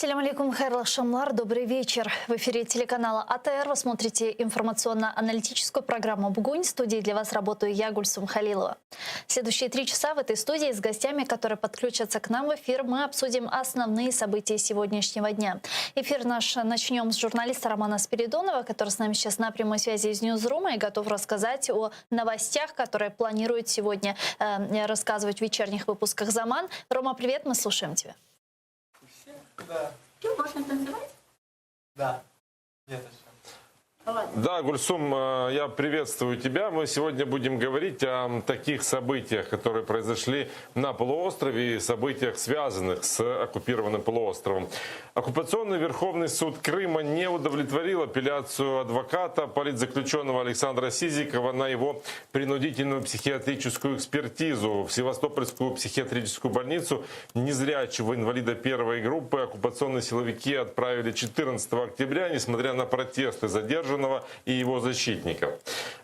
Ассаляму алейкум, хайрлы шамлар, добрый вечер. В эфире телеканала АТР вы смотрите информационно-аналитическую программу «Бугунь». В студии для вас работаю я, Гульсум Халилова. Следующие 3 часа в этой студии с гостями, которые подключатся к нам в эфир, мы обсудим основные события сегодняшнего дня. Эфир наш начнем с журналиста Романа Спиридонова, который с нами сейчас на прямой связи из Ньюзрума и готов рассказать о новостях, которые планирует сегодня рассказывать в вечерних выпусках «Заман». Рома, привет, мы слушаем тебя. Да. Можно танцевать? Да. Нет, еще. Да, Гульсум, я приветствую тебя. Мы сегодня будем говорить о таких событиях, которые произошли на полуострове и событиях, связанных с оккупированным полуостровом. Оккупационный Верховный суд Крыма не удовлетворил апелляцию адвоката политзаключенного Александра Сизикова на его принудительную психиатрическую экспертизу. В Севастопольскую психиатрическую больницу незрячего инвалида первой группы оккупационные силовики отправили 14 октября, несмотря на протесты задержанного и его защитников.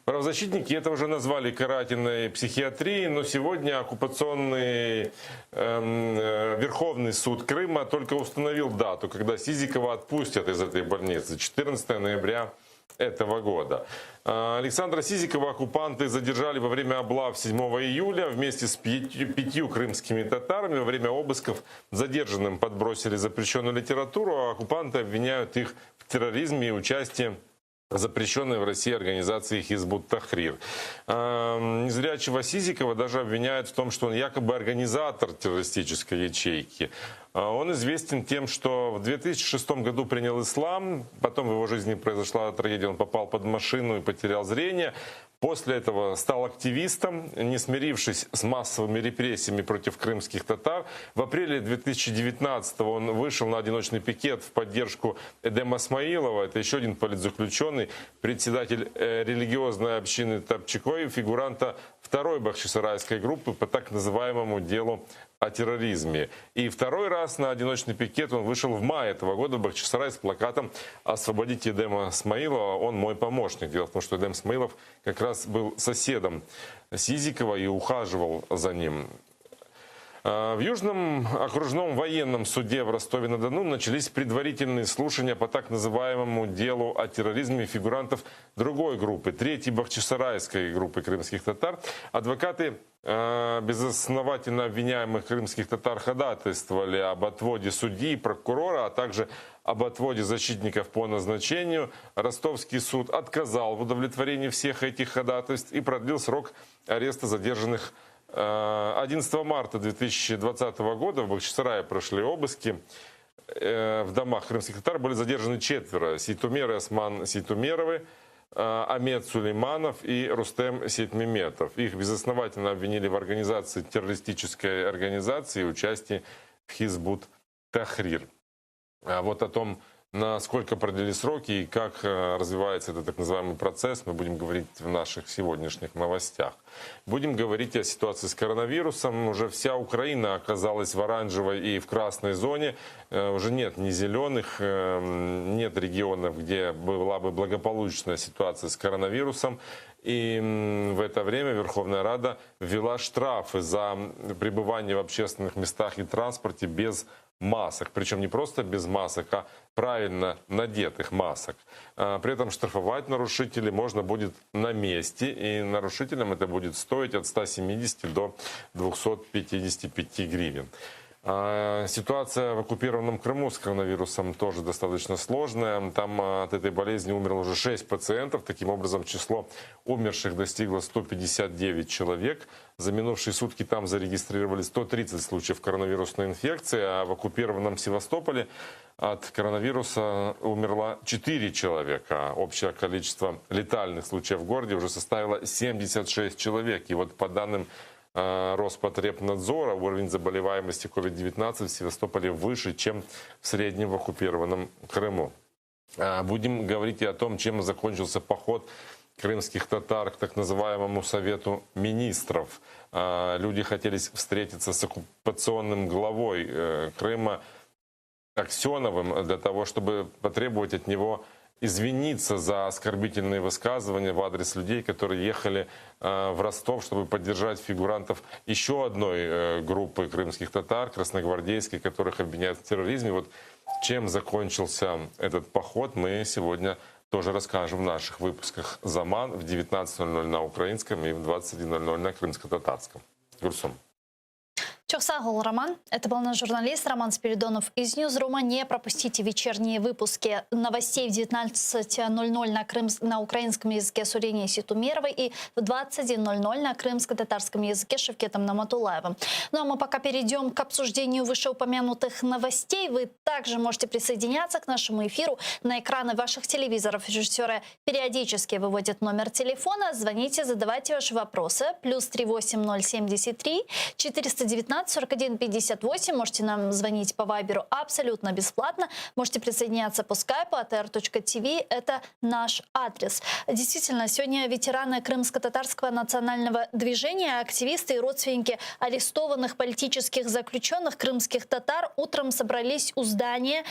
Правозащитники это уже назвали карательной психиатрией, но сегодня оккупационный Верховный суд Крыма только установил дату, когда Сизикова отпустят из этой больницы, 14 ноября этого года. Александра Сизикова оккупанты задержали во время облав 7 июля вместе с 5 крымскими татарами. Во время обысков задержанным подбросили запрещенную литературу, а оккупанты обвиняют их в терроризме и участии запрещенной в России организации Хизбут Тахрир. Незрячего Сизикова даже обвиняют в том, что он якобы организатор террористической ячейки. Он известен тем, что в 2006 году принял ислам, потом в его жизни произошла трагедия, он попал под машину и потерял зрение. После этого стал активистом, не смирившись с массовыми репрессиями против крымских татар. В апреле 2019 он вышел на одиночный пикет в поддержку Эдема Смаилова. Это еще один политзаключенный, председатель религиозной общины Топчакой, фигуранта второй бахчисарайской группы по так называемому делу о терроризме. И второй раз на одиночный пикет он вышел в мае этого года в Бахчисарай с плакатом «Освободите Эдема Смаилова, он мой помощник». Дело в том, что Эдем Смаилов как раз был соседом Сизикова и ухаживал за ним. В Южном окружном военном суде в Ростове-на-Дону начались предварительные слушания по так называемому делу о терроризме фигурантов другой группы, третьей бахчисарайской группы крымских татар. Адвокаты безосновательно обвиняемых крымских татар ходатайствовали об отводе судьи и прокурора, а также об отводе защитников по назначению. Ростовский суд отказал в удовлетворении всех этих ходатайств и продлил срок ареста задержанных. 11 марта 2020 года в Бахчисарае прошли обыски. В домах крымских татар были задержаны 4: Сейтумер и Осман Сейтумеровы, Амед Сулейманов и Рустем Сейтмеметов. Их безосновательно обвинили в организации террористической организации и участии в Хизбут Тахрир. Вот о том, насколько продлили сроки и как развивается этот так называемый процесс, мы будем говорить в наших сегодняшних новостях. Будем говорить о ситуации с коронавирусом. Уже вся Украина оказалась в оранжевой и в красной зоне. Уже нет ни зеленых, нет регионов, где была бы благополучная ситуация с коронавирусом. И в это время Верховная Рада ввела штрафы за пребывание в общественных местах и транспорте без масок. Причем не просто без масок, а правильно надетых масок. При этом штрафовать нарушителей можно будет на месте. И нарушителям это будет стоить от 170 до 255 гривен. Ситуация в оккупированном Крыму с коронавирусом тоже достаточно сложная. Там от этой болезни умерло уже 6 пациентов. Таким образом, число умерших достигло 159 человек. За минувшие сутки там зарегистрировали 130 случаев коронавирусной инфекции, а в оккупированном Севастополе от коронавируса умерло 4 человека. Общее количество летальных случаев в городе уже составило 76 человек. И вот по данным Роспотребнадзора уровень заболеваемости COVID-19 в Севастополе выше, чем в среднем в оккупированном Крыму. Будем говорить и о том, чем закончился поход крымских татар к так называемому Совету Министров. Люди хотели встретиться с оккупационным главой Крыма Аксеновым для того, чтобы потребовать от него извиниться за оскорбительные высказывания в адрес людей, которые ехали в Ростов, чтобы поддержать фигурантов еще одной группы крымских татар, красногвардейской, которых обвиняют в терроризме. Вот Чем закончился этот поход, мы сегодня тоже расскажем в наших выпусках «Заман» в 19:00 на украинском и в 21:00 на крымско-татарском. Гульсум. Чохсагул Роман. Это был наш журналист Роман Спиридонов из Ньюзрума. Не пропустите вечерние выпуски новостей в 19:00 на украинском языке с Уринией Ситумеровой и в 21:00 на крымско-татарском языке с Шевкетом Наматулаевым. Ну а мы пока перейдем к обсуждению вышеупомянутых новостей. Вы также можете присоединяться к нашему эфиру на экраны ваших телевизоров. Режиссеры периодически выводят номер телефона. Звоните, задавайте ваши вопросы. +38 073 419 41 58. Можете нам звонить по Вайберу абсолютно бесплатно. Можете присоединяться по скайпу atr.tv. Это наш адрес. Действительно, сегодня ветераны крымско-татарского национального движения, активисты и родственники арестованных политических заключенных крымских татар утром собрались у здания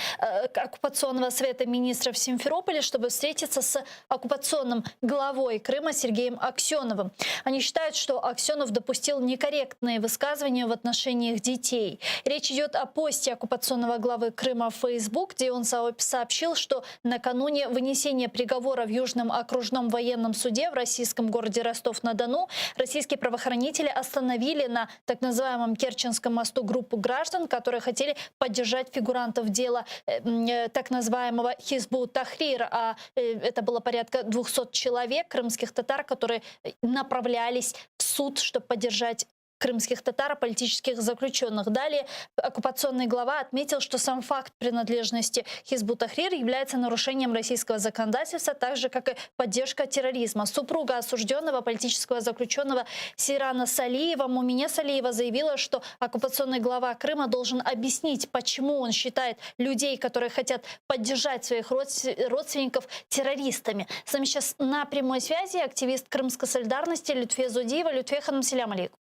оккупационного совета министров в Симферополе, чтобы встретиться с оккупационным главой Крыма Сергеем Аксеновым. Они считают, что Аксенов допустил некорректные высказывания в отношении их детей. Речь идет о посте оккупационного главы Крыма в Facebook, где он сообщил, что накануне вынесения приговора в Южном окружном военном суде в российском городе Ростов-на-Дону российские правоохранители остановили на так называемом Керченском мосту группу граждан, которые хотели поддержать фигурантов дела так называемого Хизбут-Тахрир. Это было порядка 200 человек, крымских татар, которые направлялись в суд, чтобы поддержать крымских татар, политических заключенных. Далее оккупационный глава отметил, что сам факт принадлежности Хизбут-Тахрир является нарушением российского законодательства, так же, как и поддержка терроризма. Супруга осужденного политического заключенного Сейрана Салиева, Мумине Салиева, заявила, что оккупационный глава Крыма должен объяснить, почему он считает людей, которые хотят поддержать своих родственников, террористами. С нами сейчас на прямой связи активист крымской солидарности Лютфе Зудиева. Лютфе Ханум, селям алейкум.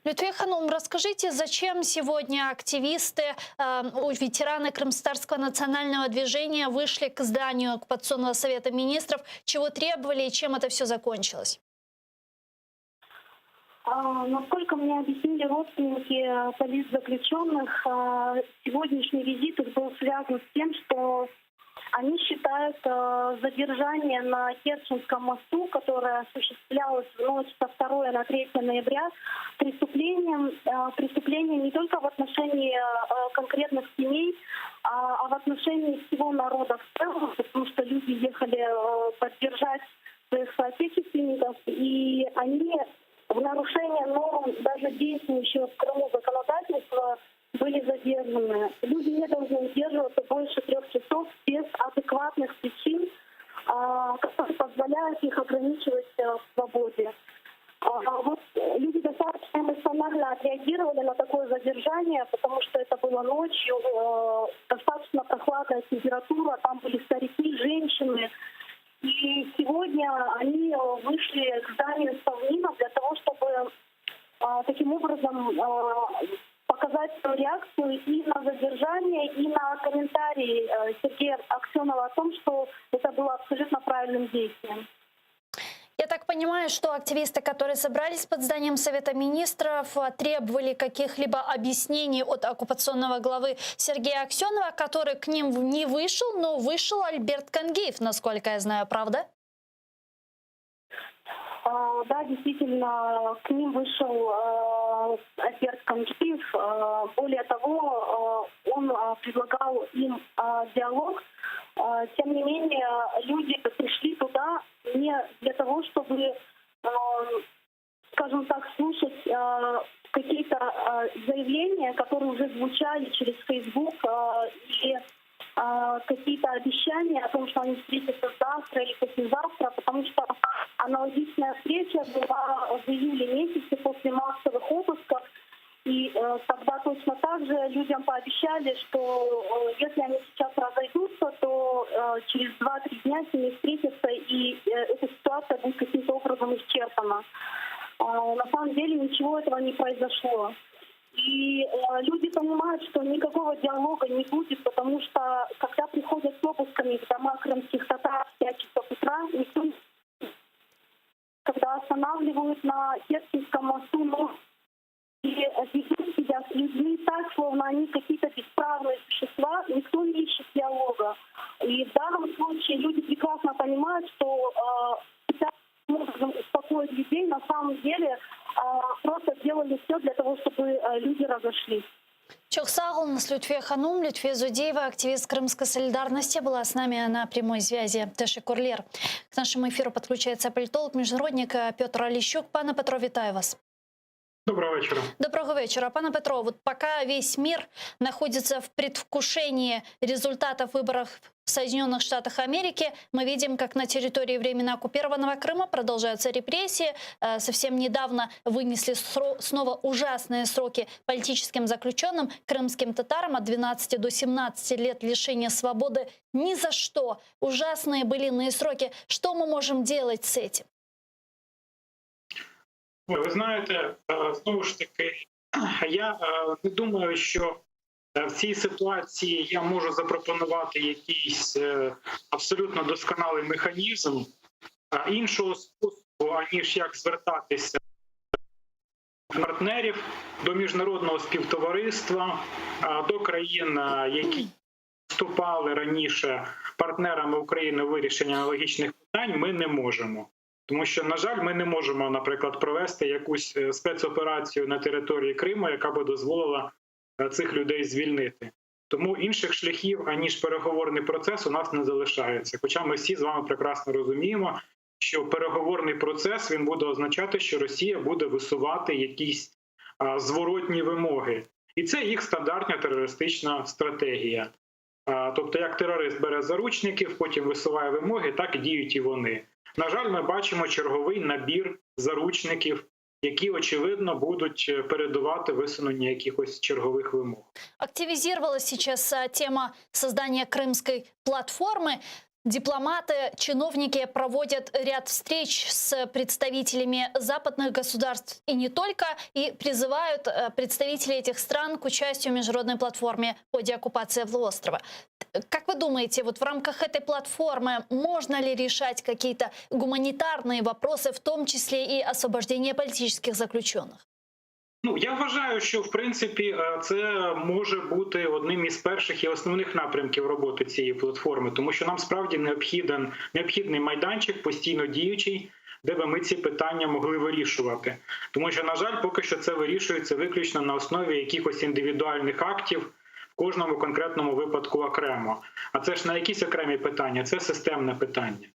Лютфе Ханум, расскажите, зачем сегодня активисты, ветераны крымско-татарского национального движения вышли к зданию оккупационного совета министров, чего требовали и чем это все закончилось? Насколько мне объяснили родственники политзаключенных, сегодняшний визит их был связан с тем, что они считают задержание на Керченском мосту, которое осуществлялось в ночь со 2 на 3 ноября, преступлением не только в отношении конкретных семей, а в отношении всего народа в целом, потому что люди ехали поддержать своих соотечественников, и они в нарушение норм даже действующего в Крыму законодательства были задержаны. Люди не должны удерживаться больше 3 часов без адекватных причин, которые позволяют их ограничивать в свободе. Вот люди достаточно эмоционально отреагировали на такое задержание, потому что это было ночью, достаточно прохладная температура, там были старики, женщины. И сегодня они вышли к зданию Совмина для того, чтобы таким образом показать свою реакцию и на задержание, и на комментарии Сергея Аксенова о том, что это было абсолютно правильным действием. Я так понимаю, что активисты, которые собрались под зданием Совета Министров, требовали каких-либо объяснений от оккупационного главы Сергея Аксенова, который к ним не вышел, но вышел Альберт Кангеев, насколько я знаю, правда? Да, действительно, к ним вышел Альберт Кангеев. Более того, он предлагал им диалог. Тем не менее, люди пришли туда не для того, чтобы, скажем так, слушать какие-то заявления, которые уже звучали через Facebook, и какие-то обещания о том, что они встретятся завтра или послезавтра, потому что аналогичная встреча была в июле месяце после массовых обысков. И тогда точно так же людям пообещали, что если они сейчас разойдутся, то через 2-3 дня с ними встретятся, и эта ситуация будет каким-то образом исчерпана. На самом деле ничего этого не произошло. И люди понимают, что никакого диалога не будет, потому что когда приходят с обысками в дома крымских татар в 5 часов утра, никто не... Когда останавливают на Керченском мосту, и ведут себя с людьми так, словно они какие-то бесправные существа, никто не ищет диалога. И в данном случае люди прекрасно понимают, что образом успокоить людей, на самом деле просто делали все для того, чтобы люди разошлись. Çok sağ olun, Лютфе Ханум, Лютфе Зудеева, активист Крымской солидарности, была с нами на прямой связи. Теши Курлер. К нашему эфиру подключается политолог-международник Петр Олещук. Пане Петро, вітаю вас. Доброго вечера. Доброго вечера. Пане Петро, вот пока весь мир находится в предвкушении результатов выборов в Соединенных Штатах Америки, мы видим, как на территории временно оккупированного Крыма продолжаются репрессии. Совсем недавно вынесли снова ужасные сроки политическим заключенным, крымским татарам от 12 до 17 лет лишения свободы ни за что. Ужасные былинные сроки. Что мы можем делать с этим? Ви знаєте, знову ж таки, я не думаю, що в цій ситуації я можу запропонувати якийсь абсолютно досконалий механізм іншого способу, аніж як звертатися до партнерів, до міжнародного співтовариства, до країн, які вступали раніше партнерами України у вирішенні аналогічних питань, ми не можемо. Тому що, на жаль, ми не можемо, наприклад, провести якусь спецоперацію на території Криму, яка би дозволила цих людей звільнити. Тому інших шляхів, аніж переговорний процес, у нас не залишається. Хоча ми всі з вами прекрасно розуміємо, що переговорний процес він буде означати, що Росія буде висувати якісь зворотні вимоги. І це їх стандартна терористична стратегія. Тобто, як терорист бере заручників, потім висуває вимоги, так і діють і вони. На жаль, ми бачимо черговий набір заручників, які, очевидно, будуть передувати висунення якихось чергових вимог. Активизировалась сейчас тема создания крымской платформы. Дипломаты, чиновники проводят ряд встреч с представителями западных государств и не только, и призывают представителей этих стран к участию в международной платформе по деоккупации полуострова. Как вы думаете, вот в рамках этой платформы можно ли решать какие-то гуманитарные вопросы, в том числе и освобождение политических заключенных? Я вважаю, що, в принципі, це може бути одним із перших і основних напрямків роботи цієї платформи, тому що нам справді необхідний майданчик, постійно діючий, де би ми ці питання могли вирішувати. Тому що, на жаль, поки що це вирішується виключно на основі якихось індивідуальних актів, в кожному конкретному випадку окремо. А це ж не якісь окремі питання, це системне питання.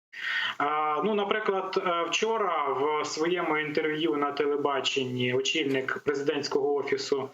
Наприклад, вчора в своєму інтерв'ю на телебаченні очільник президентського офісу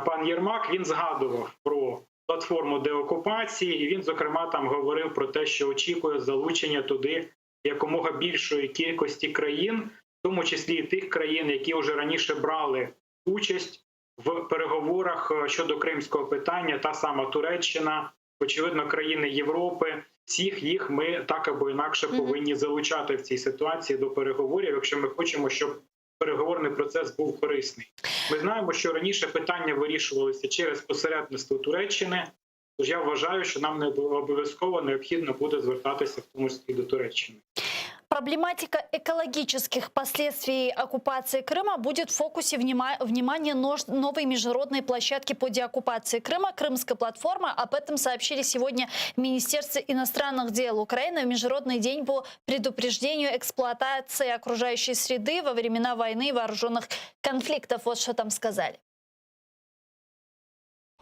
пан Єрмак, він згадував про платформу деокупації, і він, зокрема, там говорив про те, що очікує залучення туди якомога більшої кількості країн, в тому числі і тих країн, які вже раніше брали участь в переговорах щодо кримського питання, та сама Туреччина, очевидно, країни Європи. Всіх їх ми так або інакше повинні залучати в цій ситуації до переговорів, якщо ми хочемо, щоб переговорний процес був корисний. Ми знаємо, що раніше питання вирішувалися через посередництво Туреччини, тож я вважаю, що нам не обов'язково необхідно буде звертатися в тому числі до Туреччини. Проблематика экологических последствий оккупации Крыма будет в фокусе внимания новой международной площадки по деоккупации Крыма, Крымская платформа. Об этом сообщили сегодня в Министерстве иностранных дел Украины в Международный день по предупреждению эксплуатации окружающей среды во времена войны и вооруженных конфликтов. Вот что там сказали.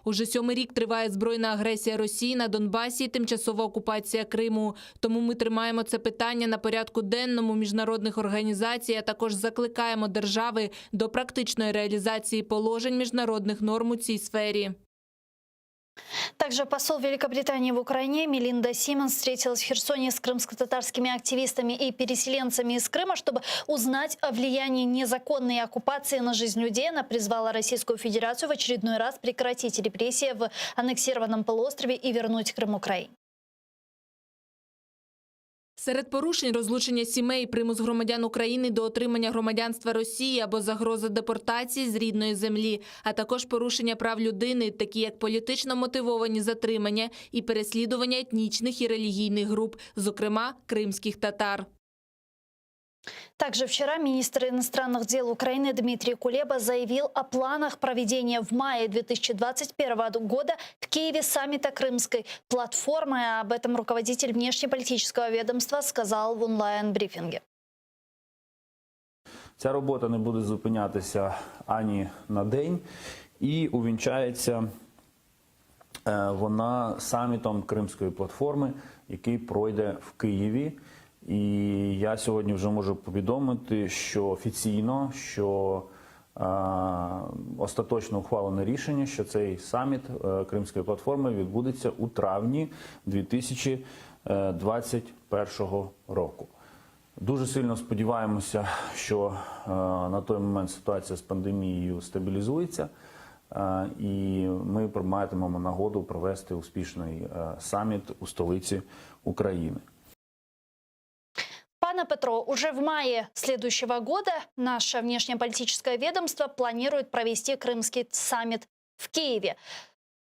Уже 7-й рік триває збройна агресія Росії на Донбасі і тимчасова окупація Криму. Тому ми тримаємо це питання на порядку денному міжнародних організацій, а також закликаємо держави до практичної реалізації положень міжнародних норм у цій сфері. Также посол Великобритании в Украине Мелинда Симмонс встретилась в Херсоне с крымско-татарскими активистами и переселенцами из Крыма, чтобы узнать о влиянии незаконной оккупации на жизнь людей. Она призвала Российскую Федерацию в очередной раз прекратить репрессии в аннексированном полуострове и вернуть Крым Украине. Серед порушень – розлучення сімей, примус громадян України до отримання громадянства Росії або загроза депортації з рідної землі, а також порушення прав людини, такі як політично мотивовані затримання і переслідування етнічних і релігійних груп, зокрема кримських татар. Также вчера министр иностранных дел Украины Дмитрий Кулеба заявил о планах проведения в мае 2021 года в Киеве саммита Крымской платформы. Об этом руководитель внешнеполитического ведомства сказал в онлайн-брифинге. Ця робота не буде зупинятися ані на день і увінчається вона самітом Кримської платформи, який пройде в Києві. І я сьогодні вже можу повідомити, що офіційно, що остаточно ухвалене рішення, що цей саміт Кримської платформи відбудеться у травні 2021 року. Дуже сильно сподіваємося, що на той момент ситуація з пандемією стабілізується, і ми матимемо нагоду провести успішний саміт у столиці України. Пане Петро, уже в мае следующего года наше внешнеполитическое ведомство планирует провести Крымский саммит в Киеве.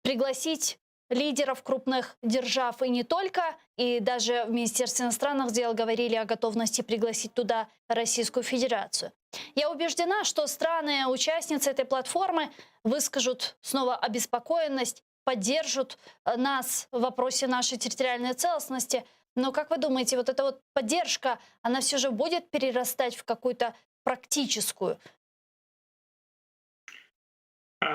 Пригласить лидеров крупных держав и не только, и даже в Министерстве иностранных дел говорили о готовности пригласить туда Российскую Федерацию. Я убеждена, что страны-участницы этой платформы выскажут снова обеспокоенность, поддержат нас в вопросе нашей территориальной целостности. Но как вы думаете, вот эта вот поддержка, она все же будет перерастать в какую-то практическую?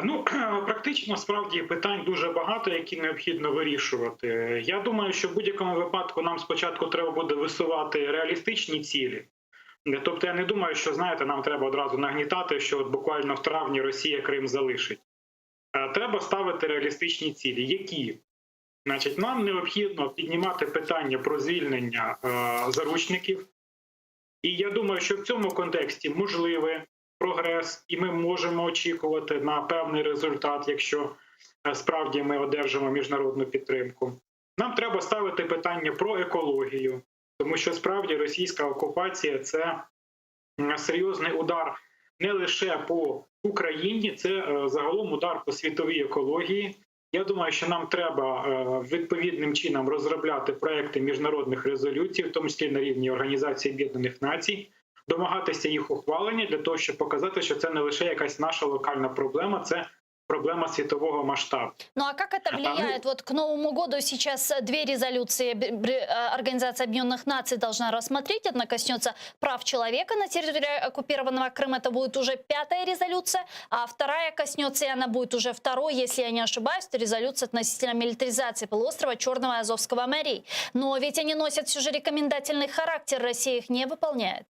Ну, практично, справді, питань дуже багато, які необхідно вирішувати. Я думаю, що в будь-якому випадку нам спочатку треба буде висувати реалістичні цілі. Тобто я не думаю, що, знаєте, нам треба одразу нагнітати, що от буквально в травні Росія Крим залишить. Треба ставити реалістичні цілі. Які? Значить, нам необхідно піднімати питання про звільнення заручників. І я думаю, що в цьому контексті можливий прогрес, і ми можемо очікувати на певний результат, якщо справді ми одержимо міжнародну підтримку. Нам треба ставити питання про екологію, тому що справді російська окупація – це серйозний удар не лише по Україні, це загалом удар по світовій екології. Я думаю, що нам треба відповідним чином розробляти проекти міжнародних резолюцій, в тому числі на рівні Організації Об'єднаних Націй, домагатися їх ухвалення для того, щоб показати, що це не лише якась наша локальна проблема, це проблема светового масштаба. Ну а как это влияет? Вот к Новому году сейчас две резолюции Организации Объединенных Наций должна рассмотреть. Одна коснется прав человека на территории оккупированного Крыма. Это будет уже 5-я резолюция. А вторая коснется, и она будет уже второй, если я не ошибаюсь, то резолюция относительно милитаризации полуострова Черного и Азовского морей. Но ведь они носят все же рекомендательный характер. Россия их не выполняет.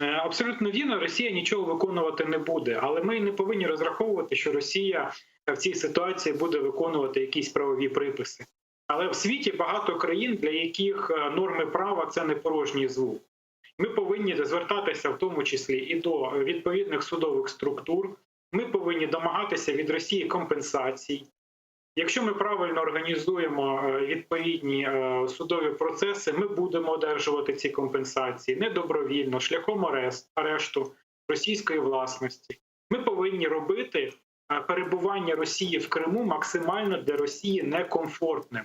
Абсолютно вірно, Росія нічого виконувати не буде, але ми не повинні розраховувати, що Росія в цій ситуації буде виконувати якісь правові приписи. Але в світі багато країн, для яких норми права – це не порожній звук. Ми повинні звертатися в тому числі і до відповідних судових структур, ми повинні домагатися від Росії компенсацій. Якщо ми правильно організуємо відповідні судові процеси, ми будемо одержувати ці компенсації недобровільно, шляхом арешту російської власності. Ми повинні робити перебування Росії в Криму максимально для Росії некомфортним.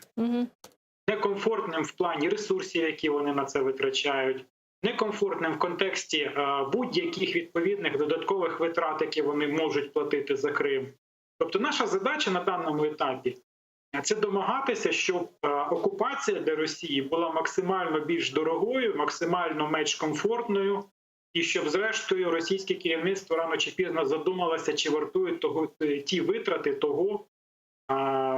Некомфортним в плані ресурсів, які вони на це витрачають, некомфортним в контексті будь-яких відповідних додаткових витрат, які вони можуть платити за Крим. Тобто наша задача на даному етапі – це домагатися, щоб окупація для Росії була максимально більш дорогою, максимально менш комфортною, і щоб, зрештою, російське керівництво рано чи пізно задумалося, чи вартують ті витрати того,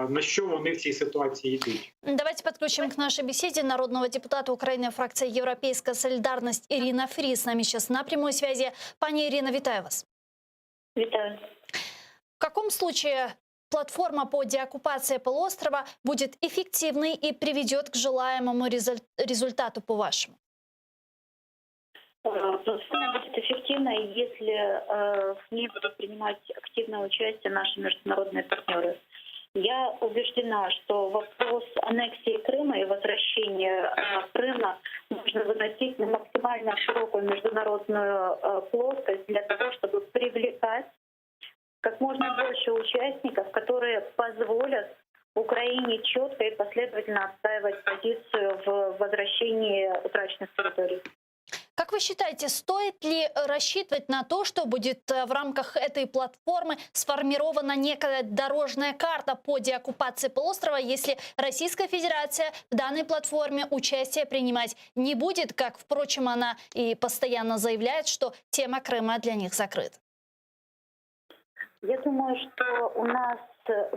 на що вони в цій ситуації йдуть. Давайте подключим к нашей беседе народного депутата Украины, фракция «Европейская солидарность» Ирина Фріз. С нами сейчас на прямой связи. Пани Ирина, витаю вас. Витаю. В каком случае платформа по деоккупации полуострова будет эффективной и приведет к желаемому результату, по-вашему? Платформа будет эффективной, если в ней будут принимать активное участие наши международные партнеры. Я убеждена, что вопрос аннексии Крыма и возвращения Крыма нужно выносить на максимально широкую международную плоскость для того, чтобы привлекать как можно больше участников, которые позволят Украине четко и последовательно отстаивать позицию в возвращении утраченных территорий. Как вы считаете, стоит ли рассчитывать на то, что будет в рамках этой платформы сформирована некая дорожная карта по деоккупации полуострова, если Российская Федерация в данной платформе участие принимать не будет, как, впрочем, она и постоянно заявляет, что тема Крыма для них закрыта? Я думаю, что у нас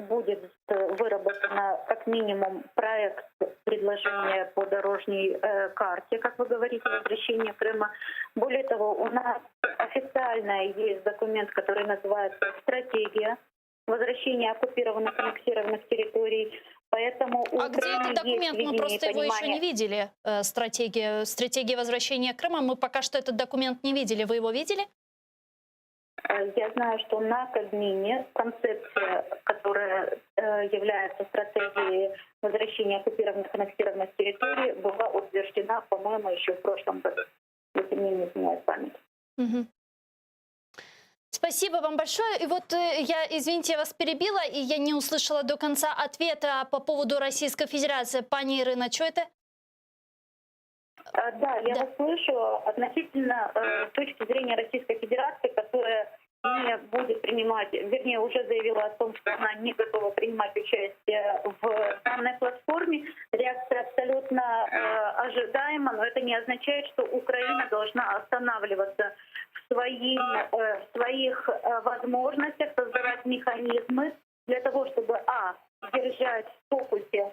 будет выработан как минимум проект предложения по дорожной карте, как вы говорите, возвращения Крыма. Более того, у нас официально есть документ, который называется «Стратегия возвращения оккупированных, аннексированных территорий». Поэтому а где этот документ? Мы просто его еще не видели, стратегия возвращения Крыма. Мы пока что этот документ не видели. Вы его видели? Я знаю, что на Кабмине концепция, которая является стратегией возвращения оккупированных, аннексированных территорий, была утверждена, по-моему, еще в прошлом году, если мне не изменяет память. Угу. Спасибо вам большое. И вот извините, я вас перебила, и я не услышала до конца ответа по поводу Российской Федерации. Пани Ирина, что это? Да, я вас слышу. Относительно с точки зрения Российской Федерации, которая не будет принимать, вернее, уже заявила о том, что она не готова принимать участие в данной платформе. Реакция абсолютно ожидаема, но это не означает, что Украина должна останавливаться в своих возможностях, создавать механизмы для того, чтобы держать в фокусе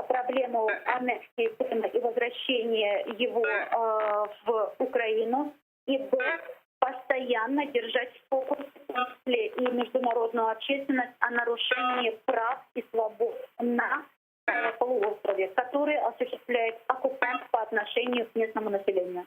проблему аннексии Крыма и возвращения его в Украину, и постоянно держать в фокусе, в том числе и международную общественность, о нарушении прав и свобод на полуострове, которые осуществляет оккупант по отношению к местному населению.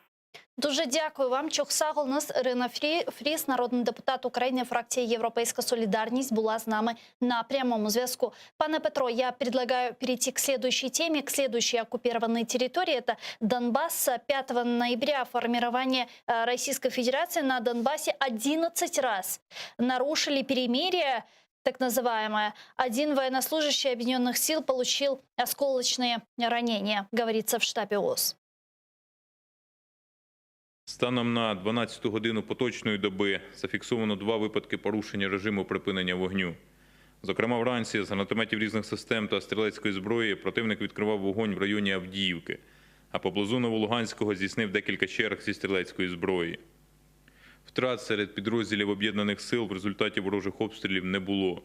Дуже дякую вам. Чохсагл нас Ірина Фріс, народний депутат України, фракція «Європейська солідарність», була з нами на прямому зв'язку. Пане Петро, я предлагаю перейти к следующей теме, к следующей оккупированной территории. Это Донбасс. 5 ноября формирование Российской Федерации на Донбассе 11 раз нарушили перемирие, так называемое. Один военнослужащий Объединенных сил получил осколочные ранения, говорится в штабе ООС. Станом на 12-ту годину поточної доби зафіксовано 2 випадки порушення режиму припинення вогню. Зокрема, вранці з гранатометів різних систем та стрілецької зброї противник відкривав вогонь в районі Авдіївки, а поблизу Новолуганського здійснив декілька черг зі стрілецької зброї. Втрат серед підрозділів об'єднаних сил в результаті ворожих обстрілів не було.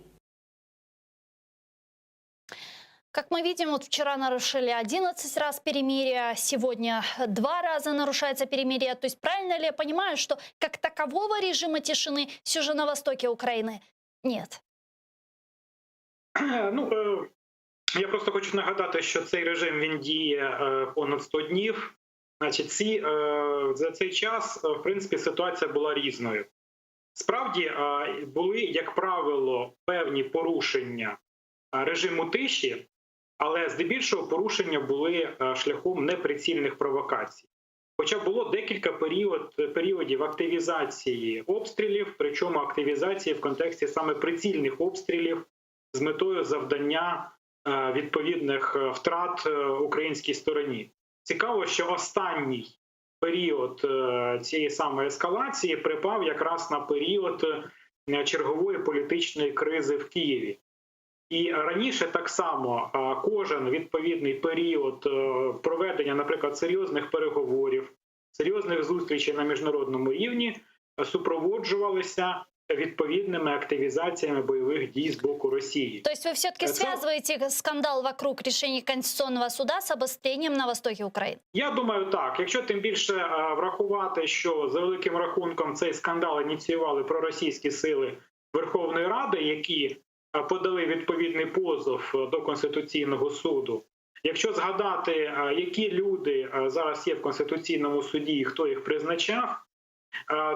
Как мы видим, вот вчера нарушили 11 раз перемирие, сегодня 2 раза нарушается перемирие. То есть правильно ли я понимаю, что как такового режима тишины все же на востоке Украины нет? Я просто хочу нагадати, що цей режим він діє понад 100 днів. Значить, за цей час, в принципі, ситуація була різною. Справді, були, як правило, певні порушення режиму тиші, але здебільшого порушення були шляхом неприцільних провокацій. Хоча було декілька періодів активізації обстрілів, причому активізації в контексті саме прицільних обстрілів з метою завдання відповідних втрат українській стороні. Цікаво, що останній період цієї самої ескалації припав якраз на період чергової політичної кризи в Києві. І раніше так само кожен відповідний період проведення, наприклад, серйозних переговорів, серйозних зустрічей на міжнародному рівні супроводжувалися відповідними активізаціями бойових дій з боку Росії. То есть вы все-таки связываете скандал вокруг решения Конституционного суда с обострением на востоке Украины? Я думаю, так. Якщо тим більше врахувати, що за великим рахунком цей скандал ініціювали проросійські сили Верховної Ради, які подали відповідний позов до Конституційного суду. Якщо згадати, які люди зараз є в Конституційному суді і хто їх призначав,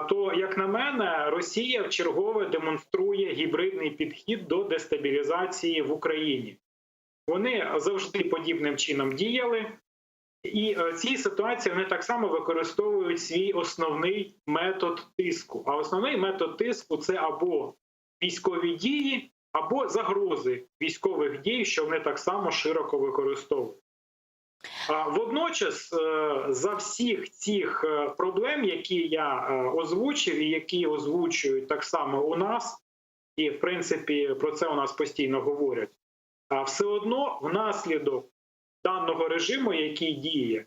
то, як на мене, Росія вчергове демонструє гібридний підхід до дестабілізації в Україні. Вони завжди подібним чином діяли, і в цій ситуації вони так само використовують свій основний метод тиску. А основний метод тиску – це або військові дії, або загрози військових дій, що вони так само широко використовують. Водночас, за всіх цих проблем, які я озвучив і які озвучують так само у нас, і в принципі про це у нас постійно говорять, все одно внаслідок даного режиму, який діє,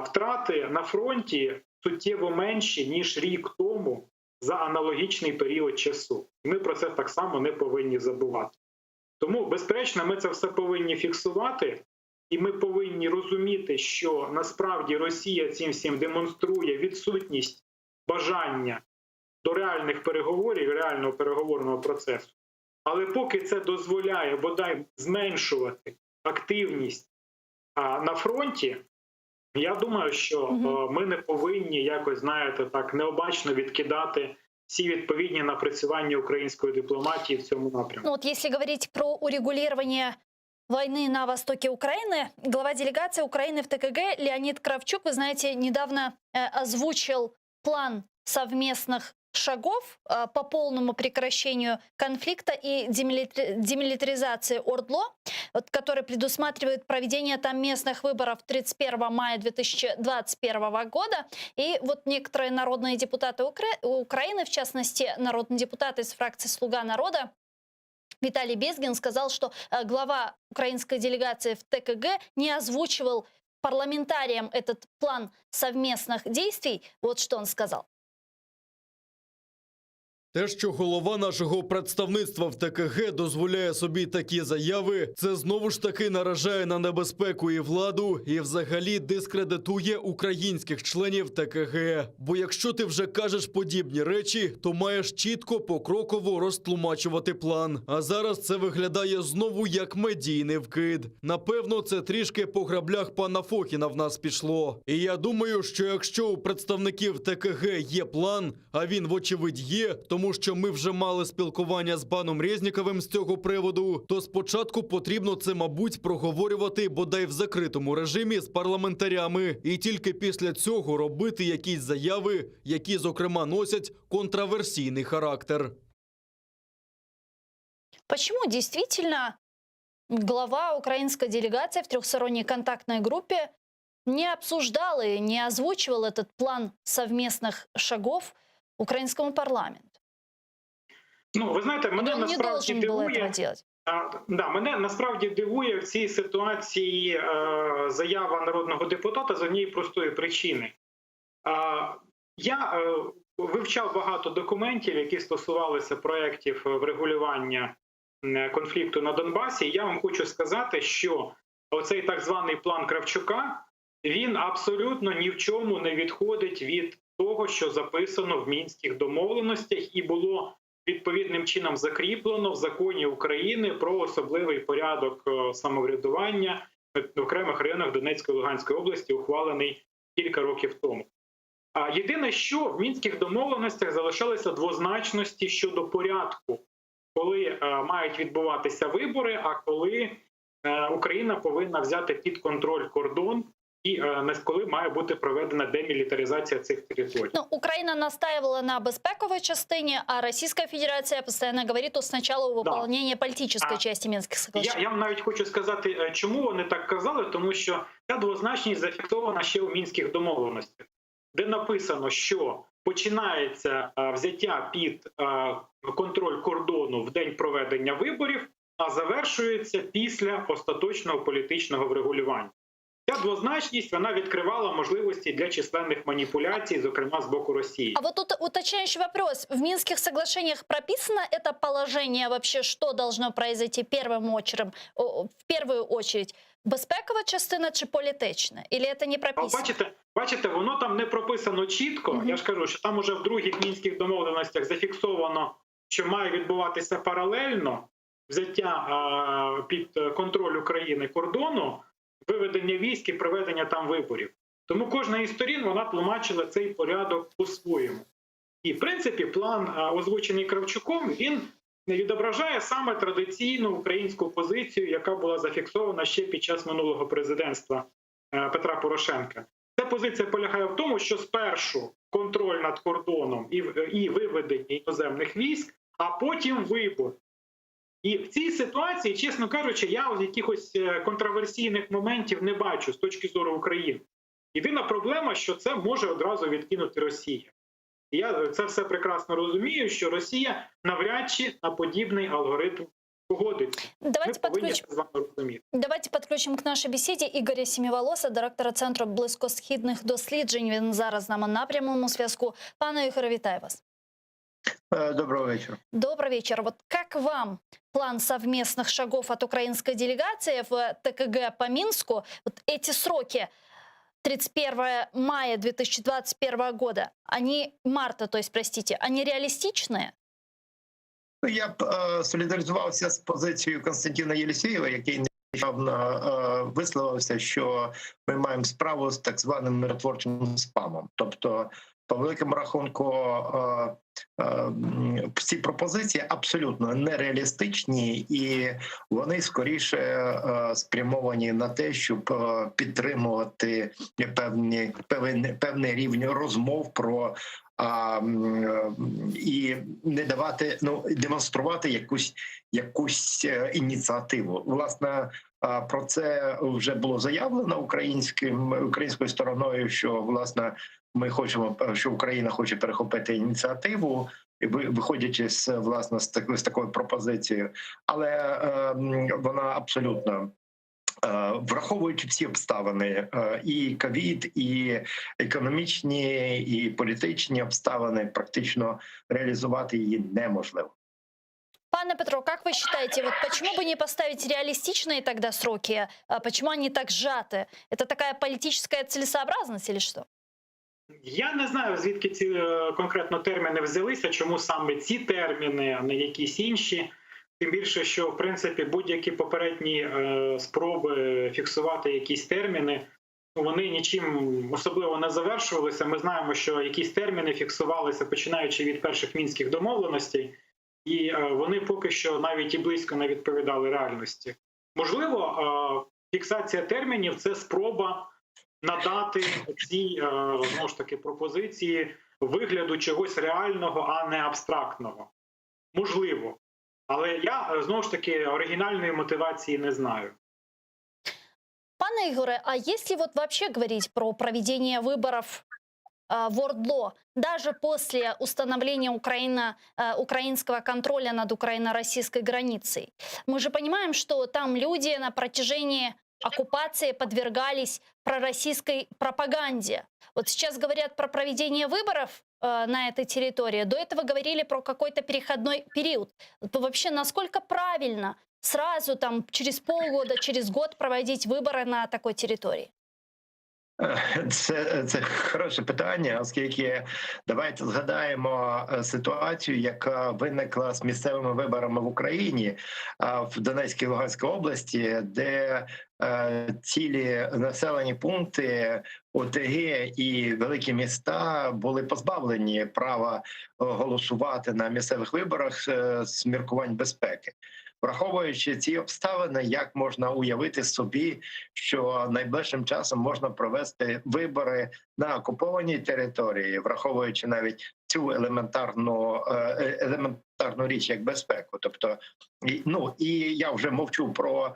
втрати на фронті суттєво менші, ніж рік тому за аналогічний період часу. Ми про це так само не повинні забувати. Тому, безперечно, ми це все повинні фіксувати, і ми повинні розуміти, що насправді Росія цим всім демонструє відсутність бажання до реальних переговорів, реального переговорного процесу. Але поки це дозволяє бодай зменшувати активність на фронті, я думаю, що ми не повинні якось, знаєте, так необачно відкидати всі відповідні напрацювання української дипломатії в цьому напрямку. Ну вот если говорить про урегулирование войны на востоке Украины, глава делегации Украины в ТКГ Леонид Кравчук, вы знаете, недавно озвучил план совместных шагов по полному прекращению конфликта и демилитаризации ОРДЛО, который предусматривает проведение там местных выборов 31 мая 2021 года. И вот некоторые народные депутаты Украины, в частности, народный депутат из фракции «Слуга народа» Виталий Безгин сказал, что глава украинской делегации в ТКГ не озвучивал парламентариям этот план совместных действий. Вот что он сказал. Те, що голова нашого представництва в ТКГ дозволяє собі такі заяви, це знову ж таки наражає на небезпеку і владу, і взагалі дискредитує українських членів ТКГ. Бо якщо ти вже кажеш подібні речі, то маєш чітко покроково розтлумачувати план. А зараз це виглядає знову як медійний вкид. Напевно, це трішки по граблях пана Фокіна в нас пішло. І я думаю, що якщо у представників ТКГ є план, а він вочевидь є, тому що ми вже мали спілкування з паном Резніковим з цього приводу, то спочатку потрібно це, мабуть, проговорювати бодай в закритому режимі з парламентарями і тільки після цього робити якісь заяви, які, зокрема, носять контраверсійний характер. Почему действительно глава украинской делегации в трехсторонней контактной группе не обсуждал и не озвучивал этот план совместных шагов украинскому парламенту? Ну, ви знаєте, мене насправді дивує, мене насправді дивує в цій ситуації заява народного депутата з однієї простої причини. Я вивчав багато документів, які стосувалися проєктів врегулювання конфлікту на Донбасі. І я вам хочу сказати, що оцей так званий план Кравчука, він абсолютно ні в чому не відходить від того, що записано в Мінських домовленостях і було відповідним чином закріплено в законі України про особливий порядок самоврядування в окремих районах Донецької і Луганської області, ухвалений кілька років тому. Єдине, що в Мінських домовленостях залишалися двозначності щодо порядку, коли мають відбуватися вибори, а коли Україна повинна взяти під контроль кордон, і коли має бути проведена демілітаризація цих територій. Ну, Украина настаивала на безпековой частине, а Российская Федерация постоянно говорит о сначала выполнении политической части Минских соглашений. Я вам навіть хочу сказати, чому вони так казали, тому що ця двозначність зафіксована ще у Мінських домовленостях, де написано, що починається взяття під контроль кордону в день проведення виборів, а завершується після остаточного політичного врегулювання. Ця двозначність, вона відкривала можливості для численних маніпуляцій, зокрема з боку Росії. А вот тут уточняющий вопрос. В Минских соглашениях прописано это положение вообще, что должно произойти в первую очередь? Безпекова частина чи політична? Или это не прописано? Бачите, воно там не прописано чітко. Я ж кажу, що там уже в других Мінських домовленостях зафіксовано, що має відбуватися паралельно взяття під контроль України кордону, виведення військ і проведення там виборів. Тому кожна із сторін, вона тлумачила цей порядок по-своєму. І, в принципі, план, озвучений Кравчуком, він відображає саме традиційну українську позицію, яка була зафіксована ще під час минулого президентства Петра Порошенка. Ця позиція полягає в тому, що спершу контроль над кордоном і виведення іноземних військ, а потім вибори. І в цій ситуації, чесно кажучи, я якихось контроверсійних моментів не бачу з точки зору України. Єдина проблема, що це може одразу відкинути Росія. І я це все прекрасно розумію, що Росія навряд чи на подібний алгоритм погодиться. Давайте підключимо к нашій бесіді Ігоря Сіміволоса, директора Центру близькосхідних досліджень. Він зараз з нами на прямому зв'язку. Пане Ігоре, вітаю вас. Доброго вечера. Добрый вечер. Вот как вам план совместных шагов от украинской делегации в ТКГ по Минску? Вот эти сроки 31 мая 2021 года, марта, то есть, простите, они реалистичные? Я б солідаризувався з позицією Константина Єлісєєва, який нещодавно висловився, що ми маємо справу з так званим миротворчим спамом. Тобто, по великому рахунку, ці пропозиції абсолютно нереалістичні, і вони скоріше спрямовані на те, щоб підтримувати певний рівень розмов про і не давати, демонструвати якусь ініціативу. Власне, про це вже було заявлено українською стороною, що власне ми хочемо, що Україна хоче перехопити ініціативу, виходячи з такою пропозицією, але вона абсолютно, враховуючи всі обставини, і ковід, і економічні, і політичні обставини, практично реалізувати її неможливо. Пане Петро, как вы считаете, вот почему бы не поставить реалистичные тогда сроки? Почему они так сжаты? Это такая политическая целесообразность или что? Я не знаю, звідки ці конкретно терміни взялися, чому саме ці терміни, а не якісь інші. Тим більше, що, в принципі, будь-які попередні спроби фіксувати якісь терміни, вони нічим особливо не завершувалися. Ми знаємо, що якісь терміни фіксувалися, починаючи від перших мінських домовленостей, і вони поки що навіть і близько не відповідали реальності. Можливо, фіксація термінів – це спроба надати цій, знову ж таки, пропозиції вигляду чогось реального, а не абстрактного. Можливо. Але я, знову ж таки, оригінальної мотивації не знаю. Пане Игоре, а если вот вообще говорить про проведение выборов в ОРДЛО, даже после установления украинского контроля над украино-российской границей, мы же понимаем, что там люди на протяжении оккупации подвергались пророссийской пропаганде. Вот сейчас говорят про проведение выборов на этой территории. До этого говорили про какой-то переходной период. То вообще насколько правильно сразу там через полгода, через год проводить выборы на такой территории? Це хороше питання, оскільки давайте згадаємо ситуацію, яка виникла з місцевими виборами в Україні, в Донецькій і Луганській області, де цілі населені пункти, ОТГ і великі міста були позбавлені права голосувати на місцевих виборах з міркувань безпеки. Враховуючи ці обставини, як можна уявити собі, що найближчим часом можна провести вибори на окупованій території, враховуючи навіть цю елементарну річ, як безпеку. Тобто, і я вже мовчу про,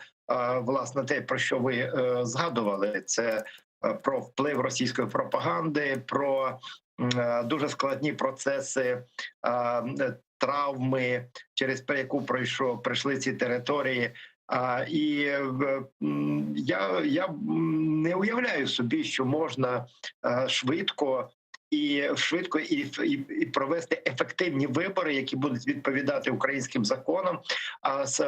власне, те, про що ви згадували, це про вплив російської пропаганди, про дуже складні процеси, травми, через яку пройшли ці території. І я не уявляю собі, що можна швидко і провести ефективні вибори, які будуть відповідати українським законам, з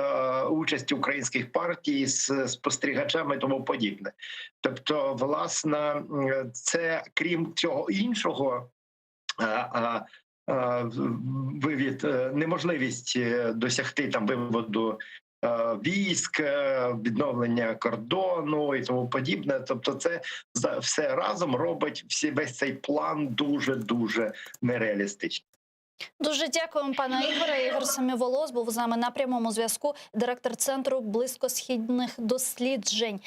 участю українських партій, з спостерігачами і тому подібне. Тобто, власне, це, крім цього іншого, неможливість досягти там виводу військ, відновлення кордону і тому подібне. Тобто це все разом робить весь цей план дуже-дуже нереалістичним. Дуже дякуємо, пане Ігоре. Ігор Семіволос був з нами на прямому зв'язку, директор Центру близькосхідних досліджень.